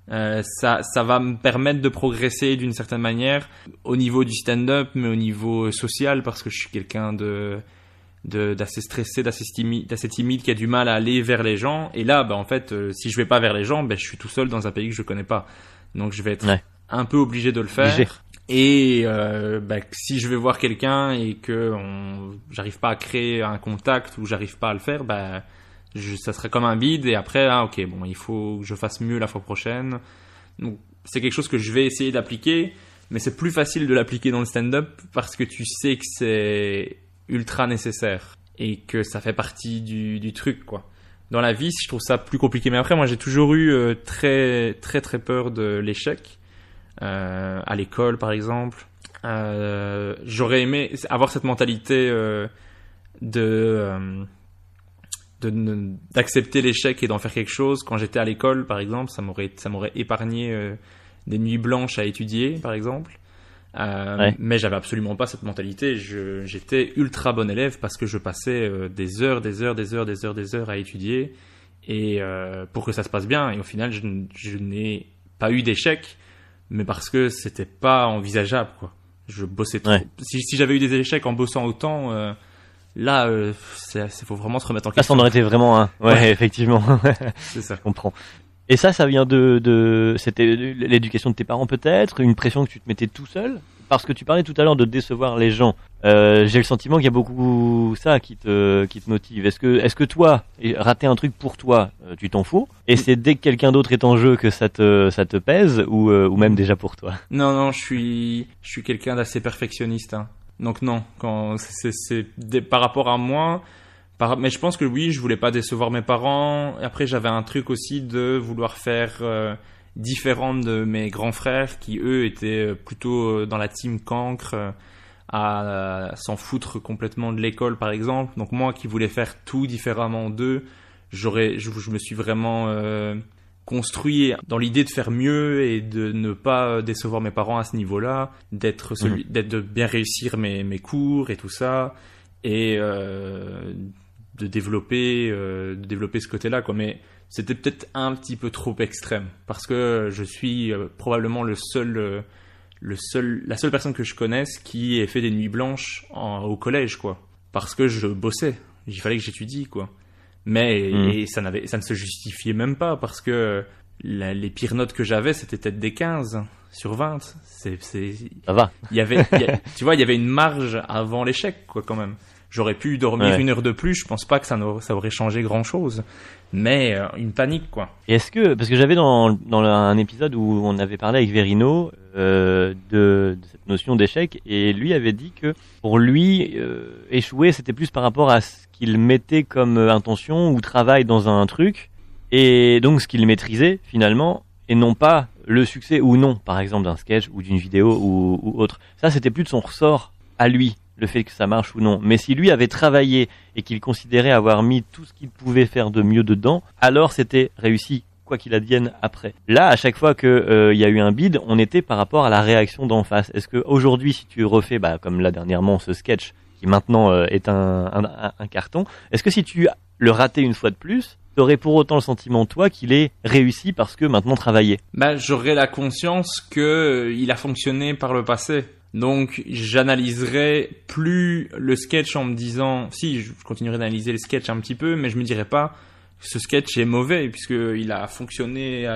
Ça va me permettre de progresser d'une certaine manière au niveau du stand-up, mais au niveau social parce que je suis quelqu'un d'assez stressé, d'assez timide, qui a du mal à aller vers les gens. Et là, en fait, si je vais pas vers les gens, je suis tout seul dans un pays que je connais pas. Donc je vais être un peu obligé de le faire. Et si je vais voir quelqu'un et que j'arrive pas à créer un contact ou j'arrive pas à le faire, ça serait comme un bide. Et après, il faut que je fasse mieux la fois prochaine. Donc c'est quelque chose que je vais essayer d'appliquer, mais c'est plus facile de l'appliquer dans le stand-up parce que tu sais que c'est ultra nécessaire et que ça fait partie du truc, quoi. Dans la vie, je trouve ça plus compliqué. Mais après, moi, j'ai toujours eu très très très peur de l'échec. À l'école par exemple, j'aurais aimé avoir cette mentalité d'accepter l'échec et d'en faire quelque chose. Quand j'étais à l'école par exemple, ça m'aurait épargné des nuits blanches à étudier par exemple. Mais j'avais absolument pas cette mentalité. J'étais ultra bon élève parce que je passais des heures à étudier et pour que ça se passe bien. Et au final, je n'ai pas eu d'échec. Mais parce que c'était pas envisageable, quoi. Je bossais trop. Si j'avais eu des échecs en bossant autant, faut vraiment se remettre en question. Ça en aurait été vraiment un. Ouais, effectivement. C'est ça. Je comprends. Et ça vient c'était l'éducation de tes parents peut-être, une pression que tu te mettais tout seul parce que tu parlais tout à l'heure de décevoir les gens, j'ai le sentiment qu'il y a beaucoup ça qui te motive. Est-ce que toi, rater un truc pour toi, tu t'en fous, et c'est dès que quelqu'un d'autre est en jeu que ça te pèse, ou même déjà pour toi? Non, je suis quelqu'un d'assez perfectionniste, hein. Donc non, quand par rapport à moi, mais je pense que oui, je voulais pas décevoir mes parents. Après, j'avais un truc aussi de vouloir faire différent de mes grands frères qui eux étaient plutôt dans la team cancre, à s'en foutre complètement de l'école par exemple. Donc moi qui voulais faire tout différemment d'eux, je me suis vraiment construit dans l'idée de faire mieux et de ne pas décevoir mes parents à ce niveau-là, d'être de bien réussir mes cours et tout ça, et de développer ce côté-là, quoi. Mais c'était peut-être un petit peu trop extrême, parce que je suis probablement la seule personne que je connaisse qui ait fait des nuits blanches au collège, quoi. Parce que je bossais, il fallait que j'étudie, quoi. Mais et ça ne se justifiait même pas, parce que les pires notes que j'avais, c'était peut-être des 15 sur 20. Ça va. Tu vois, il y avait une marge avant l'échec, quoi, quand même. J'aurais pu dormir une heure de plus, je pense pas que ça aurait changé grand chose. Mais une panique, quoi. Et est-ce que, parce que j'avais dans un épisode où on avait parlé avec Verino de cette notion d'échec, et lui avait dit que pour lui, échouer, c'était plus par rapport à ce qu'il mettait comme intention ou travail dans un truc, et donc ce qu'il maîtrisait finalement, et non pas le succès ou non, par exemple d'un sketch ou d'une vidéo ou autre. Ça, c'était plus de son ressort à lui, le fait que ça marche ou non. Mais si lui avait travaillé et qu'il considérait avoir mis tout ce qu'il pouvait faire de mieux dedans, alors c'était réussi, quoi qu'il advienne après. Là, à chaque fois que y a eu un bide, on était par rapport à la réaction d'en face. Est-ce que aujourd'hui, si tu refais, comme là dernièrement, ce sketch qui maintenant est un carton, est-ce que si tu le ratais une fois de plus, t'aurais pour autant le sentiment, toi, qu'il est réussi parce que maintenant travaillé? J'aurais la conscience que il a fonctionné par le passé. Donc, j'analyserai plus le sketch en me disant, si, je continuerai d'analyser le sketch un petit peu, mais je me dirais pas, ce sketch est mauvais, puisqu'il a fonctionné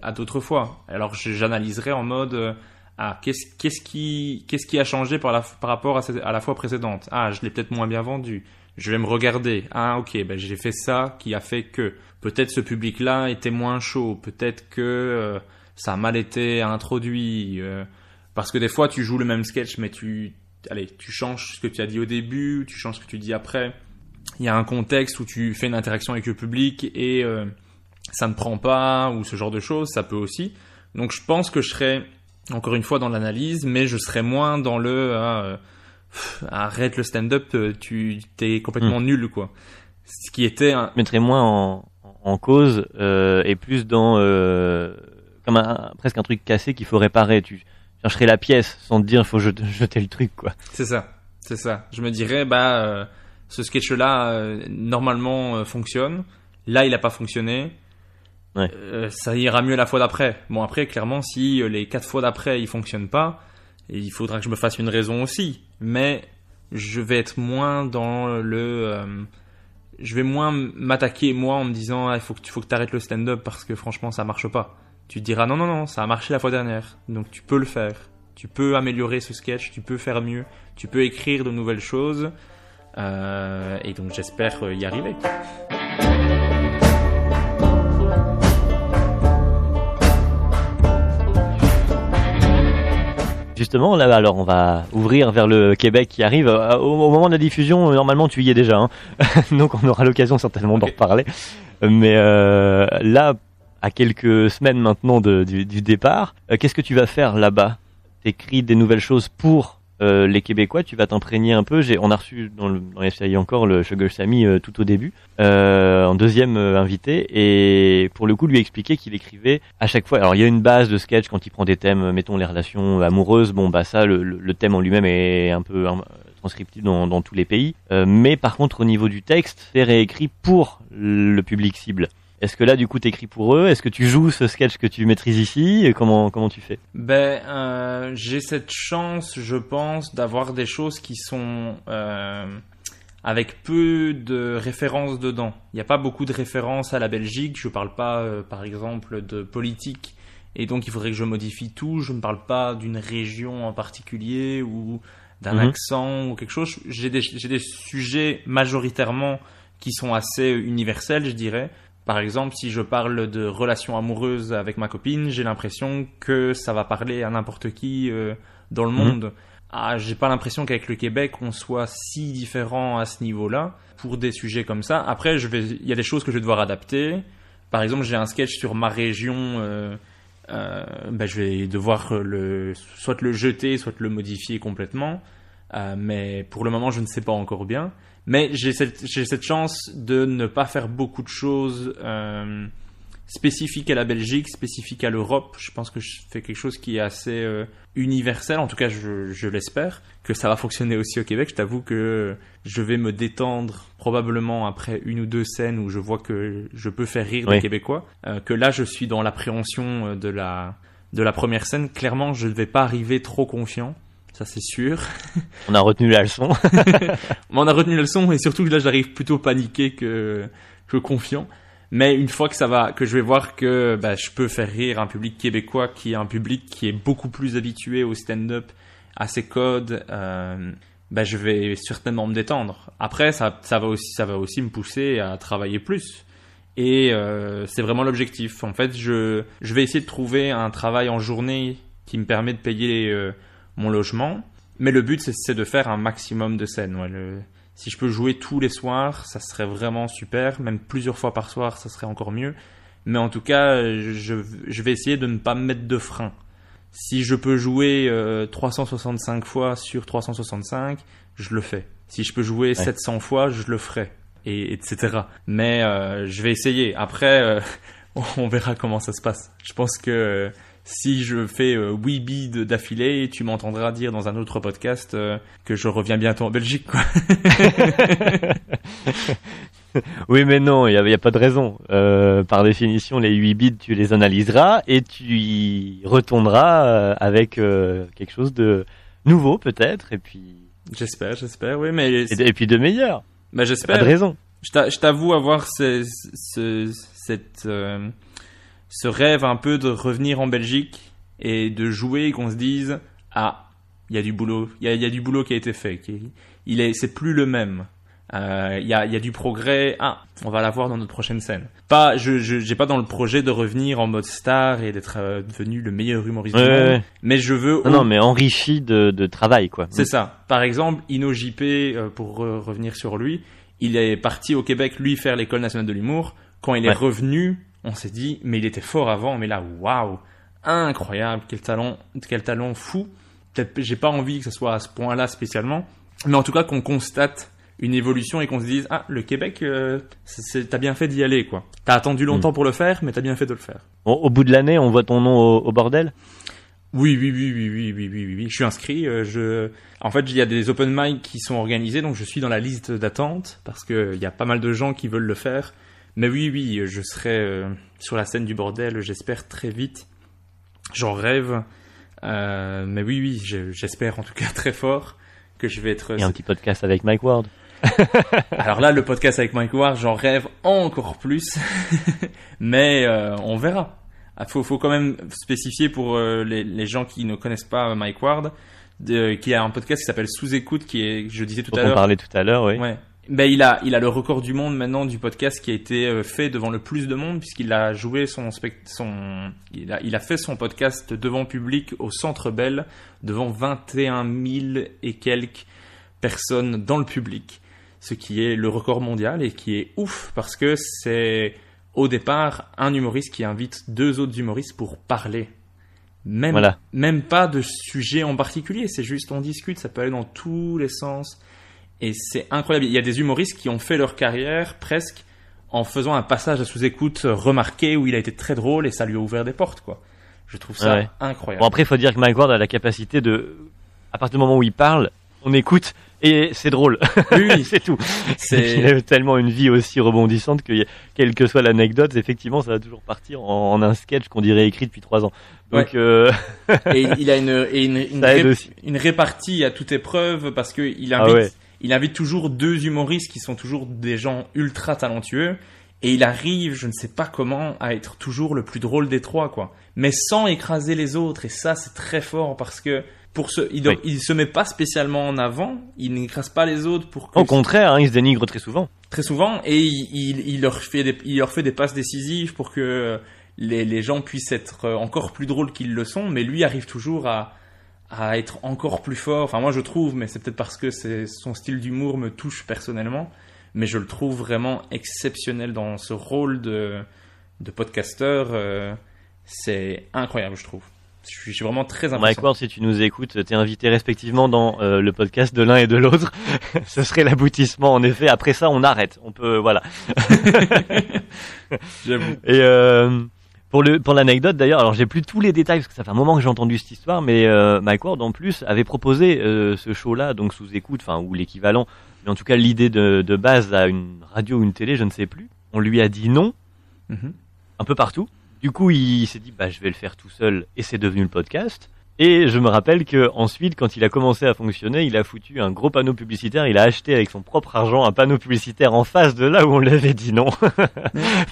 à d'autres fois. Alors, j'analyserai en mode, qu'est-ce qui a changé par rapport à la fois précédente? Ah, je l'ai peut-être moins bien vendu. Je vais me regarder. Ah, ok, j'ai fait ça qui a fait que peut-être ce public-là était moins chaud. Peut-être que ça a mal été introduit. Parce que des fois, tu joues le même sketch, mais tu changes ce que tu as dit au début, tu changes ce que tu dis après. Il y a un contexte où tu fais une interaction avec le public et ça ne prend pas, ou ce genre de choses, ça peut aussi. Donc, je pense que je serais, encore une fois, dans l'analyse, mais je serais moins dans arrête le stand-up, t'es complètement nul, quoi. Ce qui était Je mettrais moins en cause et plus dans comme presque un truc cassé qu'il faut réparer. Tu chercherais la pièce sans te dire faut jeter le truc, quoi. C'est ça. Je me dirais ce sketch-là normalement fonctionne. Là, il a pas fonctionné. Ouais. Ça ira mieux la fois d'après. Bon, après, clairement, si les 4 fois d'après il fonctionne pas, il faudra que je me fasse une raison aussi. Mais je vais être moins dans je vais moins m'attaquer moi en me disant il faut que tu arrêtes le stand-up parce que franchement ça marche pas. Tu te diras non, ça a marché la fois dernière, donc tu peux le faire. Tu peux améliorer ce sketch, tu peux faire mieux, tu peux écrire de nouvelles choses, et donc j'espère y arriver. Justement, là, alors on va ouvrir vers le Québec qui arrive. Au moment de la diffusion, normalement tu y es déjà, hein. Donc on aura l'occasion certainement d'en reparler. Mais là, à quelques semaines maintenant du départ, qu'est-ce que tu vas faire là-bas? T'écris des nouvelles choses pour les Québécois, tu vas t'imprégner un peu. On a reçu dans les séries encore le Sugar Sammy tout au début, en deuxième invité, et pour le coup lui expliquer qu'il écrivait à chaque fois. Alors il y a une base de sketch quand il prend des thèmes, mettons les relations amoureuses, ça le thème en lui-même est un peu transcriptible dans tous les pays, mais par contre au niveau du texte, c'est réécrit pour le public cible. Est-ce que là, du coup, t'écris pour eux? Est-ce que tu joues ce sketch que tu maîtrises ici? Comment tu fais? J'ai cette chance, je pense, d'avoir des choses qui sont avec peu de références dedans. Il n'y a pas beaucoup de références à la Belgique. Je parle pas, par exemple, de politique Et donc, il faudrait que je modifie tout. Je ne parle pas d'une région en particulier ou d'un accent ou quelque chose. J'ai des sujets majoritairement qui sont assez universels, je dirais. Par exemple, si je parle de relations amoureuses avec ma copine, j'ai l'impression que ça va parler à n'importe qui dans le monde. J'ai pas l'impression qu'avec le Québec, on soit si différent à ce niveau-là pour des sujets comme ça. Après, il y a des choses que je vais devoir adapter. Par exemple, j'ai un sketch sur ma région. Je vais devoir soit le jeter, soit le modifier complètement. Mais pour le moment, je ne sais pas encore bien. Mais j'ai cette chance de ne pas faire beaucoup de choses spécifiques à la Belgique, spécifiques à l'Europe. Je pense que je fais quelque chose qui est assez universel. En tout cas, je l'espère que ça va fonctionner aussi au Québec. Je t'avoue que je vais me détendre probablement après 1 ou 2 scènes où je vois que je peux faire rire des Québécois. Que là, je suis dans l'appréhension de la première scène. Clairement, je ne vais pas arriver trop confiant. Ça, c'est sûr. On a retenu la leçon. On a retenu la leçon et surtout là, j'arrive plutôt paniqué que confiant. Mais une fois que je vais voir que je peux faire rire un public québécois qui est un public qui est beaucoup plus habitué au stand-up, à ses codes, je vais certainement me détendre. Après, ça va aussi me pousser à travailler plus. Et c'est vraiment l'objectif. En fait, je vais essayer de trouver un travail en journée qui me permet de payer mon logement, mais le but c'est de faire un maximum de scènes. Si je peux jouer tous les soirs, ça serait vraiment super, même plusieurs fois par soir, ça serait encore mieux. Mais en tout cas, je vais essayer de ne pas me mettre de frein. Si je peux jouer 365 fois sur 365, je le fais. Si je peux jouer 700 fois, je le ferai, etc. Mais je vais essayer. Après, on verra comment ça se passe. Je pense que si je fais 8 bides d'affilée, tu m'entendras dire dans un autre podcast que je reviens bientôt en Belgique, quoi. Oui, mais non, il y a pas de raison. Par définition, les 8 bides, tu les analyseras et tu y retourneras avec quelque chose de nouveau, peut-être, et puis... J'espère, oui, mais... Et puis de meilleur. J'espère. Pas de raison. Je t'avoue avoir ce rêve un peu de revenir en Belgique et de jouer et qu'on se dise il y a du boulot, il y a du boulot qui a été fait, c'est plus le même. Il y a du progrès. On va l'avoir dans notre prochaine scène. J'ai pas dans le projet de revenir en mode star et d'être devenu le meilleur humoriste du monde. Mais je veux. Non, mais enrichi de travail, quoi. C'est ça. Par exemple, Ino JP, pour revenir sur lui, il est parti au Québec, lui, faire l'école nationale de l'humour. Quand il est revenu, on s'est dit, mais il était fort avant, mais là, waouh, incroyable, quel talent fou. Peut-être, j'ai pas envie que ce soit à ce point-là spécialement, mais en tout cas qu'on constate une évolution et qu'on se dise, le Québec, t'as bien fait d'y aller, quoi. T'as attendu longtemps pour le faire, mais t'as bien fait de le faire. Au bout de l'année, on voit ton nom au bordel? Oui. Je suis inscrit. En fait, il y a des open mic qui sont organisés, donc je suis dans la liste d'attente parce que il y a pas mal de gens qui veulent le faire. Mais oui, je serai sur la scène du bordel, j'espère très vite. J'en rêve. Mais oui, j'espère en tout cas très fort que je vais être... Et un petit podcast avec Mike Ward. Alors là, le podcast avec Mike Ward, j'en rêve encore plus. Mais on verra. Faut quand même spécifier pour les gens qui ne connaissent pas Mike Ward, qu'il y a un podcast qui s'appelle Sous écoute, je disais tout à l'heure. On parlait tout à l'heure, oui. Ouais. Il a le record du monde maintenant du podcast qui a été fait devant le plus de monde, puisqu'il a joué il a fait son podcast devant public au Centre Bell, devant 21 000 et quelques personnes dans le public, ce qui est le record mondial et qui est ouf parce que c'est au départ un humoriste qui invite 2 autres humoristes pour parler. Même pas de sujet en particulier, c'est juste on discute, ça peut aller dans tous les sens. Et c'est incroyable. Il y a des humoristes qui ont fait leur carrière presque en faisant un passage à sous-écoute remarqué où il a été très drôle et ça lui a ouvert des portes, quoi. Je trouve ça incroyable. Bon, après, il faut dire que Mike Ward a la capacité à partir du moment où il parle, on écoute et c'est drôle. Oui. C'est tout. Il a tellement une vie aussi rebondissante que quelle que soit l'anecdote, effectivement, ça va toujours partir en un sketch qu'on dirait écrit depuis 3 ans. Donc, et il a une répartie à toute épreuve parce que il invite toujours 2 humoristes qui sont toujours des gens ultra talentueux Et il arrive, je ne sais pas comment, à être toujours le plus drôle des trois, quoi. Mais sans écraser les autres. Et ça, c'est très fort parce que il se met pas spécialement en avant. Il n'écrase pas les autres pour que... Au contraire, hein, il se dénigre très souvent. Très souvent. Et il leur fait des passes décisives pour que les gens puissent être encore plus drôles qu'ils le sont. Mais lui arrive toujours à être encore plus fort. Enfin, moi, je trouve, mais c'est peut-être parce que son style d'humour me touche personnellement. Mais je le trouve vraiment exceptionnel dans ce rôle de podcasteur. C'est incroyable, je trouve. Je suis vraiment très impressionné. Mike Ward, si tu nous écoutes, t'es invité respectivement dans le podcast de l'un et de l'autre. Ce serait l'aboutissement, en effet. Après ça, on arrête. On peut, voilà. J'avoue. Et pour l'anecdote d'ailleurs, alors j'ai plus tous les détails parce que ça fait un moment que j'ai entendu cette histoire, mais Mike Ward en plus avait proposé ce show-là, donc sous écoute, enfin ou l'équivalent, mais en tout cas l'idée de base à une radio ou une télé, je ne sais plus. On lui a dit non, un peu partout. Du coup, il s'est dit je vais le faire tout seul et c'est devenu le podcast. Et je me rappelle que ensuite, quand il a commencé à fonctionner, il a foutu un gros panneau publicitaire. Il a acheté avec son propre argent un panneau publicitaire en face de là où on lui avait dit non,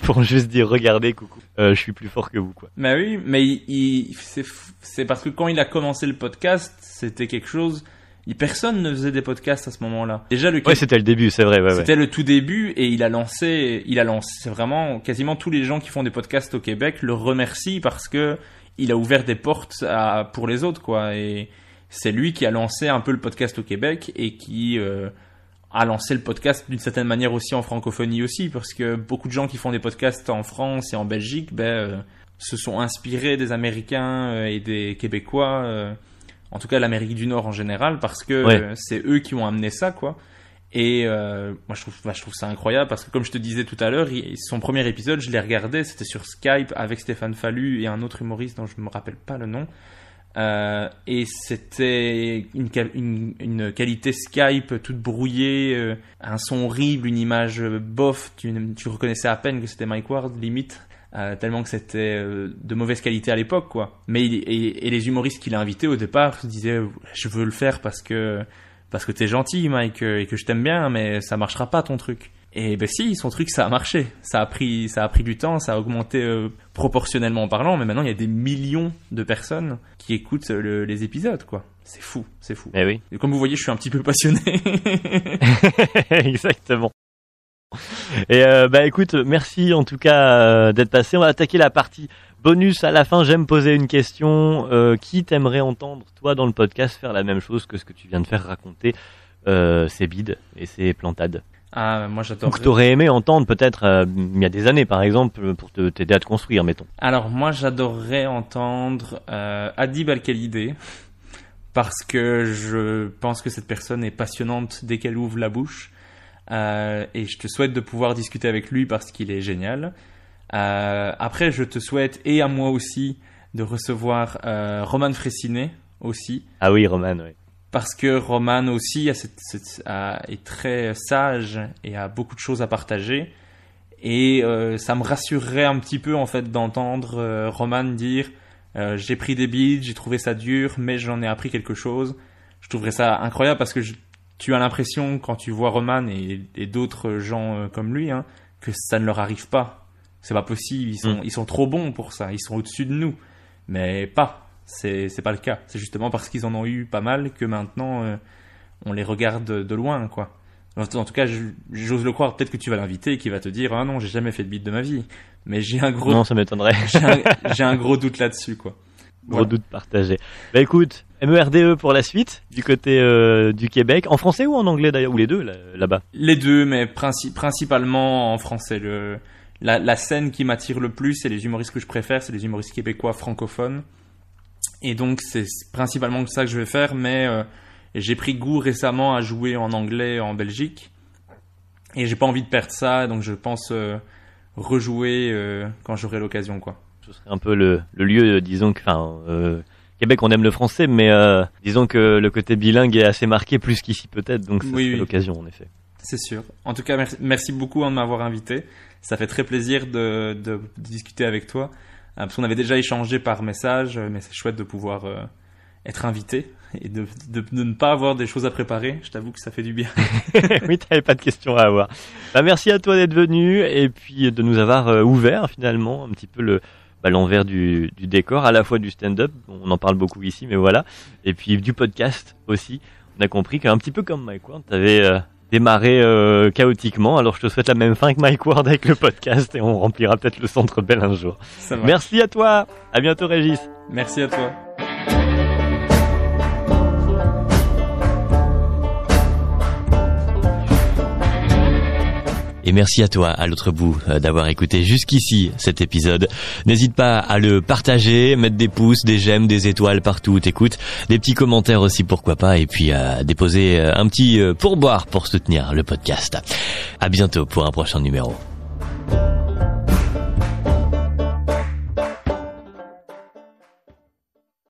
pour juste dire regardez, coucou, je suis plus fort que vous, quoi. Mais oui, mais c'est parce que quand il a commencé le podcast, c'était quelque chose. Personne ne faisait des podcasts à ce moment-là. Déjà ouais, c'était le début, c'est vrai. C'était le tout début et il a lancé vraiment quasiment tous les gens qui font des podcasts au Québec le remercient parce que il a ouvert des portes pour les autres, quoi. Et c'est lui qui a lancé un peu le podcast au Québec et qui a lancé le podcast d'une certaine manière aussi en francophonie aussi, parce que beaucoup de gens qui font des podcasts en France et en Belgique, se sont inspirés des Américains et des Québécois, en tout cas l'Amérique du Nord en général, parce que c'est eux qui ont amené ça, quoi. Et moi je trouve ça incroyable parce que comme je te disais tout à l'heure, son premier épisode je l'ai regardé, c'était sur Skype avec Stéphane Fallu et un autre humoriste dont je me rappelle pas le nom, et c'était une qualité Skype toute brouillée, un son horrible, une image bof, tu reconnaissais à peine que c'était Mike Ward limite, tellement que c'était de mauvaise qualité à l'époque, quoi. Mais et les humoristes qu'il a invités au départ se disaient je veux le faire parce que t'es gentil, Mike, et que je t'aime bien, mais ça marchera pas ton truc. Et si, son truc, ça a marché. Ça a pris du temps, ça a augmenté proportionnellement parlant, mais maintenant il y a des millions de personnes qui écoutent les épisodes, quoi. C'est fou. Eh oui. Et comme vous voyez, je suis un petit peu passionné. Exactement. Et écoute, merci en tout cas d'être passé. On va attaquer la partie bonus à la fin. J'aime poser une question. Qui t'aimerait entendre, toi, dans le podcast, faire la même chose que ce que tu viens de faire raconter, ses bides et ses plantades? Ah, moi j'adore. Que t'aurais aimé entendre peut-être il y a des années, par exemple, pour t'aider à te construire, mettons. Alors moi j'adorerais entendre Adib Al-Khalidé, parce que je pense que cette personne est passionnante dès qu'elle ouvre la bouche. Et je te souhaite de pouvoir discuter avec lui parce qu'il est génial. Après, je te souhaite, et à moi aussi, de recevoir Roman Fressinet aussi. Ah oui, Roman, oui. Parce que Roman aussi est très sage et a beaucoup de choses à partager. Et ça me rassurerait un petit peu en fait d'entendre Roman dire j'ai pris des bides, j'ai trouvé ça dur, mais j'en ai appris quelque chose. Je trouverais ça incroyable parce que tu as l'impression, quand tu vois Roman et d'autres gens comme lui, que ça ne leur arrive pas. C'est pas possible, ils sont trop bons pour ça, ils sont au-dessus de nous. Mais c'est pas le cas. C'est justement parce qu'ils en ont eu pas mal que maintenant on les regarde de loin, quoi. En tout cas, j'ose le croire, peut-être que tu vas l'inviter et qu'il va te dire ah non, j'ai jamais fait de beat de ma vie. Mais non, ça m'étonnerait. j'ai un gros doute là-dessus, quoi. Gros doute partagé. Écoute, MERDE pour la suite, du côté du Québec, en français ou en anglais d'ailleurs, ou les deux là-bas? Les deux, mais principalement en français. La scène qui m'attire le plus et les humoristes que je préfère, c'est les humoristes québécois francophones. Et donc c'est principalement ça que je vais faire, mais j'ai pris goût récemment à jouer en anglais en Belgique. Et j'ai pas envie de perdre ça, donc je pense rejouer quand j'aurai l'occasion, quoi. Ce serait un peu le lieu, disons que, Québec, on aime le français, mais disons que le côté bilingue est assez marqué plus qu'ici peut-être, donc ça serait l'occasion en effet. C'est sûr. En tout cas, merci beaucoup de m'avoir invité. Ça fait très plaisir de discuter avec toi, parce qu'on avait déjà échangé par message, mais c'est chouette de pouvoir être invité et de ne pas avoir des choses à préparer. Je t'avoue que ça fait du bien. Oui, t'avais pas de questions à avoir. Merci à toi d'être venu et puis de nous avoir ouvert finalement un petit peu l'envers du décor, à la fois du stand-up, on en parle beaucoup ici, mais voilà, et puis du podcast aussi. On a compris qu'un petit peu comme Mike Ward, t'avais démarré chaotiquement, alors je te souhaite la même fin que Mike Ward avec le podcast et on remplira peut-être le Centre Bell un jour. Merci à toi, à bientôt Régis. Merci à toi. Et merci à toi, à l'autre bout, d'avoir écouté jusqu'ici cet épisode. N'hésite pas à le partager, mettre des pouces, des j'aime, des étoiles partout où t'écoutes, des petits commentaires aussi, pourquoi pas, et puis à déposer un petit pourboire pour soutenir le podcast. À bientôt pour un prochain numéro.